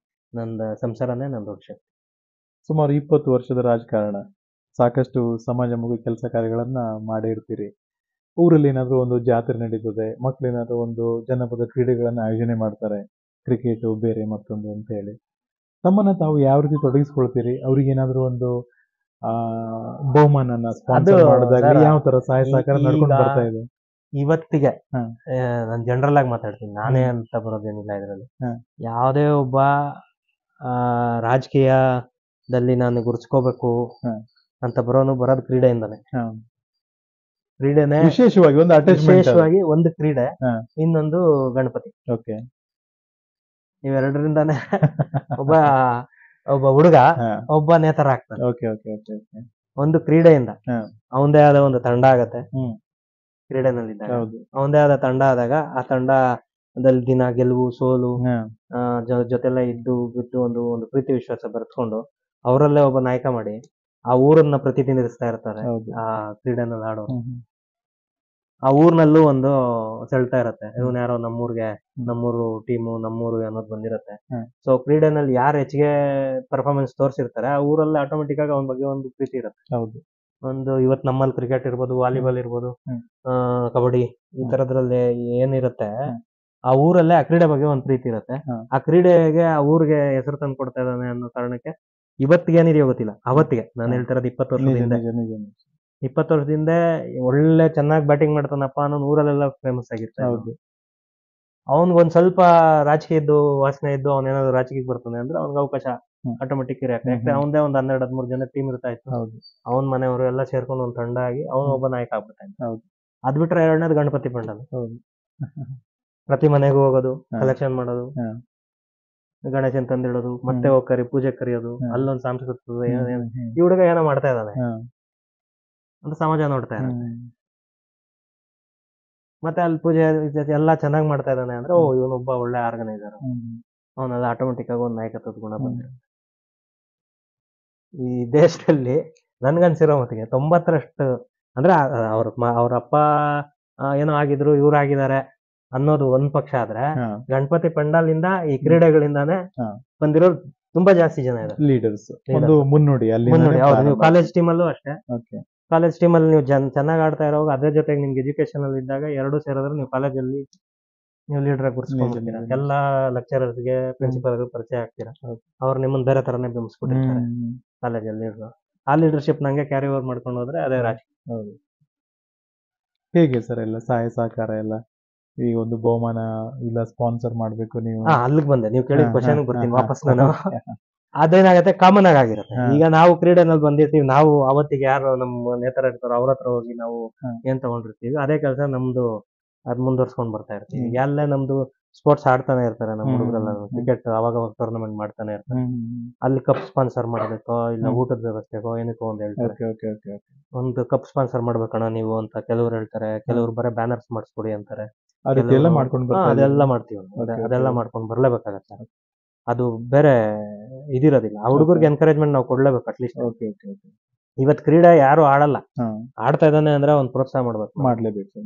ನನ್ನ ಸಂಸಾರನೇ ನನ್ನ ದೊಡ್ಡ ಶಕ್ತಿ. ಸುಮಾರು 20 ವರ್ಷದ ರಾಜಕಾರಣ, ಸಾಕಷ್ಟು ಸಮಾಜಮುಖಿ ಕೆಲಸ ಕಾರ್ಯಗಳನ್ನ ಮಾಡಿರ್ತೀರಿ. ಊರಲ್ಲಿ ಏನಾದರೂ ಒಂದು ಜಾತ್ರೆ ನಡೀತದೆ, ಮಕ್ಕಳೇನಾದರೂ ಒಂದು ಜನಪದ ಕ್ರೀಡೆಗಳನ್ನ ಆಯೋಜನೆ ಮಾಡ್ತಾರೆ, ಕ್ರಿಕೆಟು ಬೇರೆ ಮತ್ತೊಂದು ಅಂತ ಹೇಳಿ, ತಮ್ಮನ್ನ ತಾವು ಯಾವ ರೀತಿ ತೊಡಗಿಸ್ಕೊಳ್ತೀರಿ? ಅವ್ರಿಗೆ ಏನಾದರೂ ಒಂದು ಬಹುಮಾನನ ಸ್ಪಾನ್ಸರ್ ಮಾಡಿದಾಗ ಯಾವ ತರ ಸಹಾಯ ಸಹಕಾರ ನಡ್ಕೊಂಡು ಬರ್ತಾ ಇದೆ? ಇವತ್ತಿಗೆ ನಾನು ಜನರಲ್ ಆಗಿ ಮಾತಾಡ್ತೀನಿ, ನಾನೇ ಅಂತ ಬರೋದೇನಿಲ್ಲ ಇದರಲ್ಲಿ. ಯಾವುದೇ ಒಬ್ಬ ರಾಜಕೀಯದಲ್ಲಿ ನಾನು ಗುರುತಿಸ್ಕೋಬೇಕು ಅಂತ ಬರೋದು ಕ್ರೀಡೆಯಿಂದಾನೆ. ಕ್ರೀಡೆನೇ ವಿಶೇಷವಾಗಿ ಒಂದು ವಿಶೇಷವಾಗಿ ಒಂದು ಕ್ರೀಡೆ, ಇನ್ನೊಂದು ಗಣಪತಿ. ಓಕೆ. ಇವೆರಡರಿಂದಾನೆ ಒಬ್ಬ ಹುಡುಗ ಒಬ್ಬ ನೇತರ ಆಗ್ತಾನೆ. Okay, okay, okay, okay. ಒಂದು ಕ್ರೀಡೆಯಿಂದ ಅವಂದೇ ಆದ ಒಂದು ತಂಡ ಆಗತ್ತೆ. ಕ್ರೀಡೆನಲ್ಲಿದ್ದಾಗ ಅವಂದೇ ಆದ ತಂಡ ಆದಾಗ ಆ ತಂಡದಲ್ಲಿ ದಿನ ಗೆಲುವು ಸೋಲು ಜೊತೆಲ್ಲ ಇದ್ದು ಬಿದ್ದು ಒಂದು ಪ್ರೀತಿ ವಿಶ್ವಾಸ ಬೆರೆಸ್ಕೊಂಡು ಅವರಲ್ಲೇ ಒಬ್ಬ ನಾಯಕ ಮಾಡಿ ಆ ಊರನ್ನ ಪ್ರತಿನಿಧಿಸ್ತಾ ಇರ್ತಾರೆ. ಆ ಕ್ರೀಡೆನಲ್ಲಿ ಆಡೋರು ಆ ಊರ್ನಲ್ಲೂ ಒಂದು ಸೆಳ್ತಾ ಇರತ್ತೆ, ಇವನ್ ಯಾರೋ ನಮ್ಮೂರು ಟೀಮು, ನಮ್ಮೂರು ಅನ್ನೋದು ಬಂದಿರತ್ತೆ. ಸೊ ಕ್ರೀಡೆನಲ್ಲಿ ಯಾರು ಹೆಚ್ಚಿಗೆ ಪರ್ಫಾರ್ಮೆನ್ಸ್ ತೋರಿಸಿರ್ತಾರೆ ಆ ಊರಲ್ಲಿ ಆಟೋಮೆಟಿಕ್ ಆಗಿ ಅವನ ಬಗ್ಗೆ ಒಂದು ಪ್ರೀತಿ ಇರುತ್ತೆ. ಒಂದು ಇವತ್ತು ನಮ್ಮಲ್ಲಿ ಕ್ರಿಕೆಟ್ ಇರ್ಬೋದು, ವಾಲಿಬಾಲ್ ಇರ್ಬೋದು, ಕಬಡ್ಡಿ, ಈ ತರದ್ರಲ್ಲಿ ಏನಿರುತ್ತೆ ಆ ಊರಲ್ಲೇ ಆ ಕ್ರೀಡೆ ಬಗ್ಗೆ ಒಂದು ಪ್ರೀತಿ ಇರುತ್ತೆ. ಆ ಕ್ರೀಡೆಗೆ ಆ ಊರಿಗೆ ಹೆಸರು ತಂದು ಕೊಡ್ತಾ ಇದ್ದಾನೆ ಅನ್ನೋ ಕಾರಣಕ್ಕೆ ಇವತ್ತಿಗೆ ಏನಿದೆಯೋ ಗೊತ್ತಿಲ್ಲ, ಅವತ್ತಿಗೆ ನಾನು ಹೇಳ್ತಿರೋದು 20 ವರ್ಷದಿಂದ ಒಳ್ಳೆ ಚೆನ್ನಾಗಿ ಬ್ಯಾಟಿಂಗ್ ಮಾಡ್ತಾನಪ್ಪ ಅನ್ನೋ ಊರಲ್ಲೆಲ್ಲ ಫೇಮಸ್ ಆಗಿರ್ತಾರೆ. ಅವನ್ಗೊಂದ್ ಸ್ವಲ್ಪ ರಾಜಕೀಯದ್ದು ವಾಸನೆ ಇದ್ದು ಅವನೇನಾದ್ರು ರಾಜಕೀಯಕ್ಕೆ ಬರ್ತಾನೆ ಅಂದ್ರೆ ಅವ್ನಿಗೆ ಅವಕಾಶ ಆಟೋಮೆಟಿಕ್ ಇರತ್ತೆ. ಯಾಕಂದ್ರೆ ಅವನದೇ ಒಂದು 12-13 ಜನ ಟೀಮ್ ಇರ್ತಾ ಇತ್ತು. ಅವನ ಮನೆಯವರು ಎಲ್ಲ ಸೇರ್ಕೊಂಡು ಒಂದು ತಂಡ ಆಗಿ ಅವನು ಒಬ್ಬ ನಾಯಕ ಆಗ್ಬಿಟ್ಟ. ಅದ್ ಬಿಟ್ರೆ ಎರಡನೇದು ಗಣಪತಿ ಪಂಡಲ್. ಪ್ರತಿ ಮನೆಗೂ ಹೋಗೋದು, ಕಲೆಕ್ಷನ್ ಮಾಡೋದು, ಗಣೇಶನ್ ತಂದಿಡೋದು, ಮತ್ತೆ ಹೋಗಿ ಪೂಜೆ ಕರೆಯೋದು, ಅಲ್ಲೊಂದು ಸಾಂಸ್ಕೃತಿಕ ಈ ಹುಡುಗ ಏನೋ ಮಾಡ್ತಾ ಇದ್ದಾನೆ ಅಂತ ಸಮಾಜ ನೋಡ್ತಾ ಇದ್ದಾನೆ. ಮತ್ತೆ ಅಲ್ಲಿ ಪೂಜೆ ಎಲ್ಲಾ ಚೆನ್ನಾಗಿ ಮಾಡ್ತಾ ಇದ್ದಾನೆ ಅಂದ್ರೆ ಓ ಇವನೊಬ್ಬ ಒಳ್ಳೆ ಆರ್ಗನೈಸರ್, ಅವನೆಲ್ಲ ಆಟೋಮೆಟಿಕ್ ಆಗಿ ಒಂದು ನಾಯಕತ್ವದ ಗುಣ ಬಂದಿರುತ್ತೆ. ಈ ದೇಶದಲ್ಲಿ ನನ್ಗನ್ಸಿರೋ ಮಟ್ಟಿಗೆ 90% ಅಂದ್ರೆ ಅವ್ರ ಅಪ್ಪ ಏನೋ ಆಗಿದ್ರು, ಇವ್ರು ಆಗಿದ್ದಾರೆ ಅನ್ನೋದು ಒಂದ್ ಪಕ್ಷ ಆದ್ರೆ, ಗಣಪತಿ ಪಂಡಾಲಿಂದ ಈ ಕ್ರೀಡೆಗಳಿಂದಾನೇ ಬಂದಿರೋರು ತುಂಬಾ ಜಾಸ್ತಿ ಜನ ಇದ್ದಾರೆ. ಲೀಡರ್ಸ್ ಮುನ್ನೋಡಿ. ನೀವು ಕಾಲೇಜ್ ಟೀಮ್ ಅಲ್ಲೂ ಅಷ್ಟೇ, ಕಾಲೇಜ್ ಟೀಮ್ ಅಲ್ಲಿ ನೀವು ಚೆನ್ನಾಗಿ ಆಡ್ತಾ ಇರೋವಾಗ ಅದ್ರ ಜೊತೆಗೆ ನಿಮ್ಗೆ ಎಜುಕೇಶನ್ ಅಲ್ಲಿ ಇದ್ದಾಗ ಎರಡೂ ಸೇರಿದ್ರೆ ನೀವು ಕಾಲೇಜಲ್ಲಿ ನೀವು ಲೀಡರ್ ಆಗಿ ಗುರುತಿಸ್ಕೊಂಡ್ಬಿಡ್ತೀರಾ. ಎಲ್ಲಾ ಲೆಕ್ಚರರ್ಸ್ಗೆ ಪ್ರಿನ್ಸಿಪಲ್ ಪರಿಚಯ ಆಗ್ತೀರಾ. ಅವ್ರು ನಿಮ್ಮನ್ನ ಬೇರೆ ತರನೇ ಬಿಂಬಿಸ್ಬಿಟ್ಟಿರ್ತಾರೆ ಕಾಲೇಜಲ್ಲಿ ಲೀಡರ್. ಆ ಲೀಡರ್ಶಿಪ್ ನಂಗೆ ಕ್ಯಾರಿ ಓವರ್ ಮಾಡ್ಕೊಂಡು ಹೋದ್ರೆ ಅದೇ ರಾಜಕೀಯ. ಹೇಗೆ ಸರ್ ಎಲ್ಲ ಸಹಾಯ ಸಹಕಾರ ಎಲ್ಲ? ಈಗ ಒಂದು ಬಹುಮಾನ ಇಲ್ಲ ಸ್ಪಾನ್ಸರ್ ಮಾಡ್ಬೇಕು ನೀವು, ಅಲ್ಲಿಗೆ ಬಂದೆ. ನೀವು ಕೇಳಿದ ಕ್ವಶನ್ ಬರ್ತೀನಿ ವಾಪಸ್ ನಾನು. ಅದೇನಾಗತ್ತೆ, ಕಾಮನ್ ಆಗಿರುತ್ತೆ. ಈಗ ನಾವು ಕ್ರೀಡೆನಲ್ಲಿ ಬಂದಿರ್ತೀವಿ, ನಾವು ಅವತ್ತಿಗೆ ಯಾರು ನಮ್ಮ ನೇತರ ಇರ್ತಾರೋ ಅವ್ರ ಹತ್ರ ಹೋಗಿ ನಾವು ಏನ್ ತಗೊಂಡಿರ್ತೀವಿ ಅದೇ ಕೆಲಸ ನಮ್ದು ಅದ್ ಮುಂದುವರ್ಸ್ಕೊಂಡ್ ಬರ್ತಾ ಇರ್ತೀವಿ. ಎಲ್ಲೇ ನಮ್ದು ಸ್ಪೋರ್ಟ್ಸ್ ಆಡ್ತಾನೆ ಇರ್ತಾರೆ ನಮ್ಮ ಹುಡುಗರೆಲ್ಲ. ಕ್ರಿಕೆಟ್ ಅವಾಗ ಟೂರ್ನಮೆಂಟ್ ಮಾಡ್ತಾನೆ ಇರ್ತಾರೆ. ಅಲ್ಲಿ ಕಪ್ ಸ್ಪಾನ್ಸರ್ ಮಾಡಬೇಕೋ ಇಲ್ಲ ಊಟದ ವ್ಯವಸ್ಥೆಗೋ ಏನಕ್ಕೋ ಒಂದು ಹೇಳ್ತಾರೆ. ಒಂದು ಕಪ್ ಸ್ಪಾನ್ಸರ್ ಮಾಡ್ಬೇಕಣ್ಣ ನೀವು ಅಂತ ಕೆಲವ್ರು ಹೇಳ್ತಾರೆ, ಕೆಲವ್ರು ಬರೀ ಬ್ಯಾನರ್ಸ್ ಮಾಡಿಸ್ಕೊಡಿ ಅಂತಾರೆ. ಅದೆಲ್ಲ ಮಾಡ್ತೀವಿ, ಅದೆಲ್ಲ ಮಾಡ್ಕೊಂಡು ಬರ್ಲೇಬೇಕಾಗತ್ತೆ. ಅದು ಬೇರೆ ಇದಿರೋದಿಲ್ಲ. ಆ ಹುಡುಗರಿಗೆ ಎನ್ಕರೇಜ್ಮೆಂಟ್ ನಾವು ಕೊಡ್ಲೇಬೇಕು ಅಟ್ಲೀಸ್ಟ್. ಇವತ್ ಕ್ರೀಡೆ ಯಾರು ಆಡಲ್ಲ, ಆಡ್ತಾ ಇದ್ದಾನೆ ಅಂದ್ರೆ ಅವ್ನು ಪ್ರೋತ್ಸಾಹ ಮಾಡ್ಲೇಬೇಕು.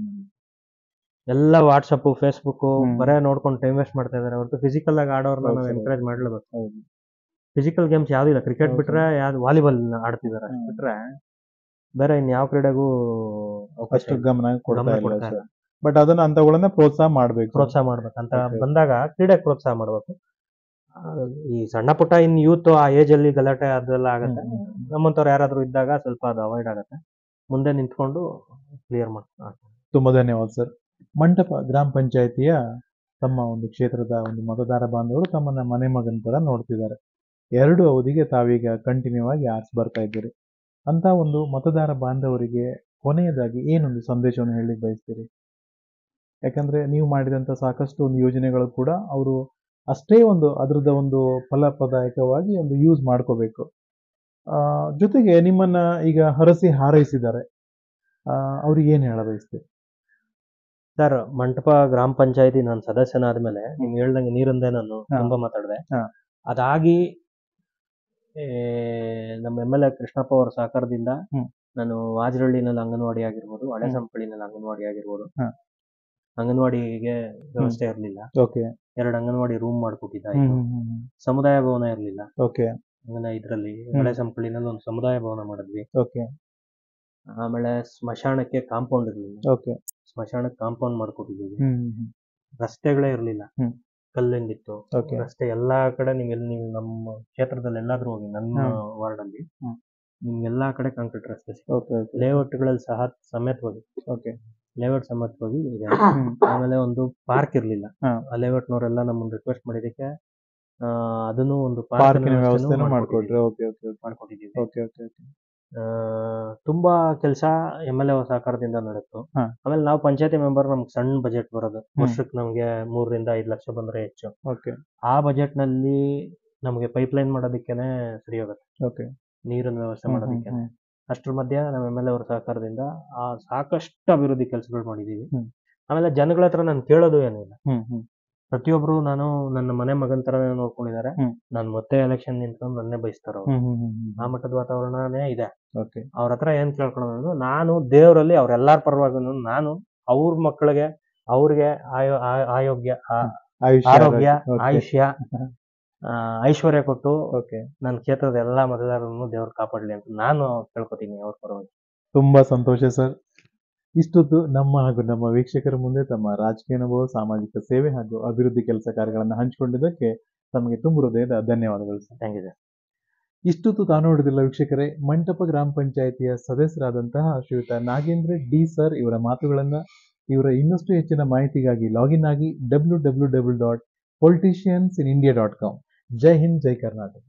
ಎಲ್ಲ ವಾಟ್ಸಪ್ ಫೇಸ್ಬುಕ್ ಬರೇ ನೋಡ್ಕೊಂಡು ಟೈಮ್ ವೇಸ್ಟ್ ಮಾಡ್ತಾ ಇದಾರೆ ಹೊರತು ಫಿಸಿಕಲ್ ಆಗಿ ಆಡೋರ್ನ ನಾವು ಎನ್ಕರೇಜ್ ಮಾಡ್ಲೇಬೇಕು. ಫಿಸಿಕಲ್ ಗೇಮ್ಸ್ ಯಾವ್ದಿಲ್ಲ, ಕ್ರಿಕೆಟ್ ಬಿಟ್ರೆ ಯಾವ್ದು ವಾಲಿಬಾಲ್ ಆಡ್ತಿದಾರೆ ಬಿಟ್ರೆ ಬೇರೆ ಇನ್ ಯಾವ ಕ್ರೀಡೆಗೂ ಅಷ್ಟು ಗಮನ ಕೊಡ್ತಾ ಇಲ್ಲ. ಬಟ್ ಅದನ್ನ ಅಂತಗಳನ್ನ ಪ್ರೋತ್ಸಾಹ ಮಾಡ್ಬೇಕು ಅಂತ ಬಂದಾಗ ಕ್ರೀಡೆಗೆ ಪ್ರೋತ್ಸಾಹ ಮಾಡ್ಬೇಕು. ಈ ಸಣ್ಣ ಪುಟ್ಟ ಇನ್ ಯೂತ್ ಆ ಏಜ್ ಅಲ್ಲಿ ಗಲಾಟೆ ಅದೆಲ್ಲ ಆಗತ್ತೆ. ನಮ್ಮಂತವ್ರು ಯಾರಾದ್ರೂ ಇದ್ದಾಗ ಸ್ವಲ್ಪ ಅದು ಅವಾಯ್ಡ್ ಆಗತ್ತೆ. ಮುಂದೆ ನಿಂತ್ಕೊಂಡು ಕ್ಲಿಯರ್ ಮಾಡ್ತಾರೆ. ತುಂಬಾ ಧನ್ಯವಾದ ಸರ್. ಮಂಟಪ ಗ್ರಾಮ ಪಂಚಾಯತಿಯ ತಮ್ಮ ಒಂದು ಕ್ಷೇತ್ರದ ಒಂದು ಮತದಾರ ಬಾಂಧವರು ತಮ್ಮನ್ನ ಮನೆ ಮಗನ ತರ ನೋಡ್ತಿದ್ದಾರೆ. 2 ಅವಧಿಗೆ ತಾವೀಗ ಕಂಟಿನ್ಯೂ ಆಗಿ ಆರ್ಸ್ ಬರ್ತಾ ಇದ್ದೀರಿ. ಅಂತ ಒಂದು ಮತದಾರ ಬಾಂಧವರಿಗೆ ಕೊನೆಯದಾಗಿ ಏನೊಂದು ಸಂದೇಶವನ್ನು ಹೇಳಲಿಕ್ಕೆ ಬಯಸ್ತೀರಿ? ಯಾಕಂದ್ರೆ ನೀವು ಮಾಡಿದಂತ ಸಾಕಷ್ಟು ಒಂದು ಯೋಜನೆಗಳು ಕೂಡ ಅವರು ಅಷ್ಟೇ ಒಂದು ಅದರದ ಒಂದು ಫಲಪ್ರದಾಯಕವಾಗಿ ಒಂದು ಯೂಸ್ ಮಾಡ್ಕೋಬೇಕು. ಜೊತೆಗೆ ನಿಮ್ಮನ್ನ ಈಗ ಹರಸಿ ಹಾರೈಸಿದ್ದಾರೆ, ಅವ್ರಿಗೆ ಏನ್ ಹೇಳ ಬಯಸ್ತೀರಿ? ಸರ್, ಮಂಟಪ ಗ್ರಾಮ ಪಂಚಾಯತಿ ನಾನು ಸದಸ್ಯನಾದ್ಮೇಲೆ ನಿಮ್ಗೆ ಹೇಳ್ದಂಗೆ ನೀರಂದೇ ನಾನು ತುಂಬಾ ಮಾತಾಡಿದೆ. ಅದಾಗಿ ನಮ್ಮ MLA ಕೃಷ್ಣಪ್ಪ ಅವರ ಸಹಕಾರದಿಂದ ನಾನು ವಾಜರಳ್ಳಿನಲ್ಲಿ ಅಂಗನವಾಡಿ ಆಗಿರ್ಬೋದು, ಹಳೆ ಸಂಪಳ್ಳಿನಲ್ಲಿ ಅಂಗನವಾಡಿ ಆಗಿರ್ಬೋದು, ಅಂಗನವಾಡಿಗೆ ವ್ಯವಸ್ಥೆ ಇರಲಿಲ್ಲ. 2 ಅಂಗನವಾಡಿ ರೂಮ್ ಮಾಡ್ಕೊಟ್ಟಿದ್ದಾಯ್ತು. ಸಮುದಾಯ ಭವನ ಇರಲಿಲ್ಲ. ಇದ್ರಲ್ಲಿ ಹಳೆ ಸಂಪಳ್ಳಿನಲ್ಲಿ ಒಂದು ಸಮುದಾಯ ಭವನ ಮಾಡಿದ್ವಿ. ಆಮೇಲೆ ಸ್ಮಶಾನಕ್ಕೆ ಕಾಂಪೌಂಡ್ ಇರಲಿಲ್ಲ, ಸ್ಮಶಾನಕ್ಕೆ ಕಾಂಪೌಂಡ್ ಮಾಡ್ಕೊಟ್ಟಿದ್ದೀವಿ. ರಸ್ತೆಗಳೇ ಇರಲಿಲ್ಲ, ಕಲ್ಲಿಂದಿತ್ತು ರಸ್ತೆ. ಎಲ್ಲಾ ಕಡೆ ನೀವು ನಮ್ಮ ಕ್ಷೇತ್ರದಲ್ಲಿ ಎಲ್ಲಾದ್ರೂ ಹೋಗಿ, ನನ್ನ ವಾರ್ಡ್ ಅಲ್ಲಿ ನಿಮ್ಗೆಲ್ಲಾ ಕಡೆ ಕಾಂಕ್ರೀಟ್ ರಸ್ತೆ ಸಿಗುತ್ತೆ. ಲೇಔಟ್ಗಳಲ್ಲಿ ಸಮೇತವಾಗಿ ಲೇಔಟ್ ಸಮೇತವಾಗಿ ಇದೆ. ಆಮೇಲೆ ಒಂದು ಪಾರ್ಕ್ ಇರ್ಲಿಲ್ಲ. ಆ ಲೇಔಟ್ನವರೆಲ್ಲ ನಮ್ಮನ್ನು ರಿಕ್ವೆಸ್ಟ್ ಮಾಡಿದಕ್ಕೆ ಅದನ್ನು ಒಂದು ಪಾರ್ಕ್ ಮಾಡ್ಕೊಟ್ಟಿದ್ದೀವಿ. ತುಂಬಾ ಕೆಲಸ MLA ಸಹಕಾರದಿಂದ ನಡೆಯಿತು. ಆಮೇಲೆ ನಾವು ಪಂಚಾಯತಿ ಮೆಂಬರ್, ನಮ್ಗೆ ಸಣ್ಣ ಬಜೆಟ್ ಬರೋದು, ವರ್ಷಕ್ಕೆ ನಮ್ಗೆ 3 ರಿಂದ 5 ಲಕ್ಷ ಬಂದ್ರೆ ಹೆಚ್ಚು. ಆ ಬಜೆಟ್ ನಲ್ಲಿ ನಮ್ಗೆ ಪೈಪ್ ಲೈನ್ ಮಾಡೋದಕ್ಕೇನೆ ಸರಿ ಹೋಗುತ್ತೆ, ನೀರಿನ ವ್ಯವಸ್ಥೆ ಮಾಡೋದಕ್ಕೆ. ಅಷ್ಟ್ರ ಮಧ್ಯ ನಮ್ಮ MLA ಅವರ ಸಹಕಾರದಿಂದ ಸಾಕಷ್ಟು ಅಭಿವೃದ್ಧಿ ಕೆಲಸಗಳು ಮಾಡಿದೀವಿ. ಆಮೇಲೆ ಜನಗಳ ಹತ್ರ ನಾನು ಕೇಳೋದು ಏನಿಲ್ಲ, ಪ್ರತಿಯೊಬ್ರು ನಾನು ನನ್ನ ಮನೆ ಮಗನ ತರ ನೋಡ್ಕೊಂಡಿದ್ದಾರೆ. ನಾನು ಮತ್ತೆ ಎಲೆಕ್ಷನ್ ನಿಂತ್ಕೊಂಡು ನನ್ನೇ ಬಯಸ್ತಾರ. ಆ ಮಟ್ಟದ ವಾತಾವರಣನೇ ಇದೆ. ಅವ್ರ ಹತ್ರ ಏನ್ ಕೇಳ್ಕೊಳ್ಳೋದು, ನಾನು ದೇವರಲ್ಲಿ ಅವ್ರೆಲ್ಲಾರ ಪರವಾಗಿ ನಾನು ಅವ್ರ ಮಕ್ಕಳಿಗೆ ಅವ್ರಿಗೆ ಆರೋಗ್ಯ ಆಯುಷ್ಯ ಐಶ್ವರ್ಯ ಕೊಟ್ಟು ನನ್ನ ಕ್ಷೇತ್ರದ ಎಲ್ಲಾ ಮತದಾರರನ್ನು ದೇವ್ರು ಕಾಪಾಡ್ಲಿ ಅಂತ ನಾನು ಕೇಳ್ಕೊತೀನಿ ಅವ್ರ ಪರವಾಗಿ. ತುಂಬಾ ಸಂತೋಷ ಸರ್. ಇಷ್ಟೊತ್ತು ನಮ್ಮ ಹಾಗೂ ನಮ್ಮ ವೀಕ್ಷಕರ ಮುಂದೆ ತಮ್ಮ ರಾಜಕೀಯ ಅನುಭವ, ಸಾಮಾಜಿಕ ಸೇವೆ ಹಾಗೂ ಅಭಿವೃದ್ಧಿ ಕೆಲಸ ಕಾರ್ಯಗಳನ್ನು ಹಂಚಿಕೊಂಡಿದ್ದಕ್ಕೆ ತಮಗೆ ತುಂಬ ಹೃದಯದ ಧನ್ಯವಾದಗಳು ಸರ್. Thank you sir. ಇಷ್ಟೊತ್ತು ತಾನು ನೋಡಿದಿಲ್ಲ ವೀಕ್ಷಕರೇ, ಮಂಟಪ ಗ್ರಾಮ ಪಂಚಾಯಿತಿಯ ಸದಸ್ಯರಾದಂತಹ ಶ್ರೀಯುತ ನಾಗೇಂದ್ರ ಡಿ ಸರ್ ಇವರ ಮಾತುಗಳನ್ನ, ಇವರ ಇನ್ನಷ್ಟು ಹೆಚ್ಚಿನ ಮಾಹಿತಿಗಾಗಿ ಲಾಗಿನ್ ಆಗಿ www.politiciansinIndia.com. ಜೈ ಹಿಂದ್, ಜೈ ಕರ್ನಾಟಕ.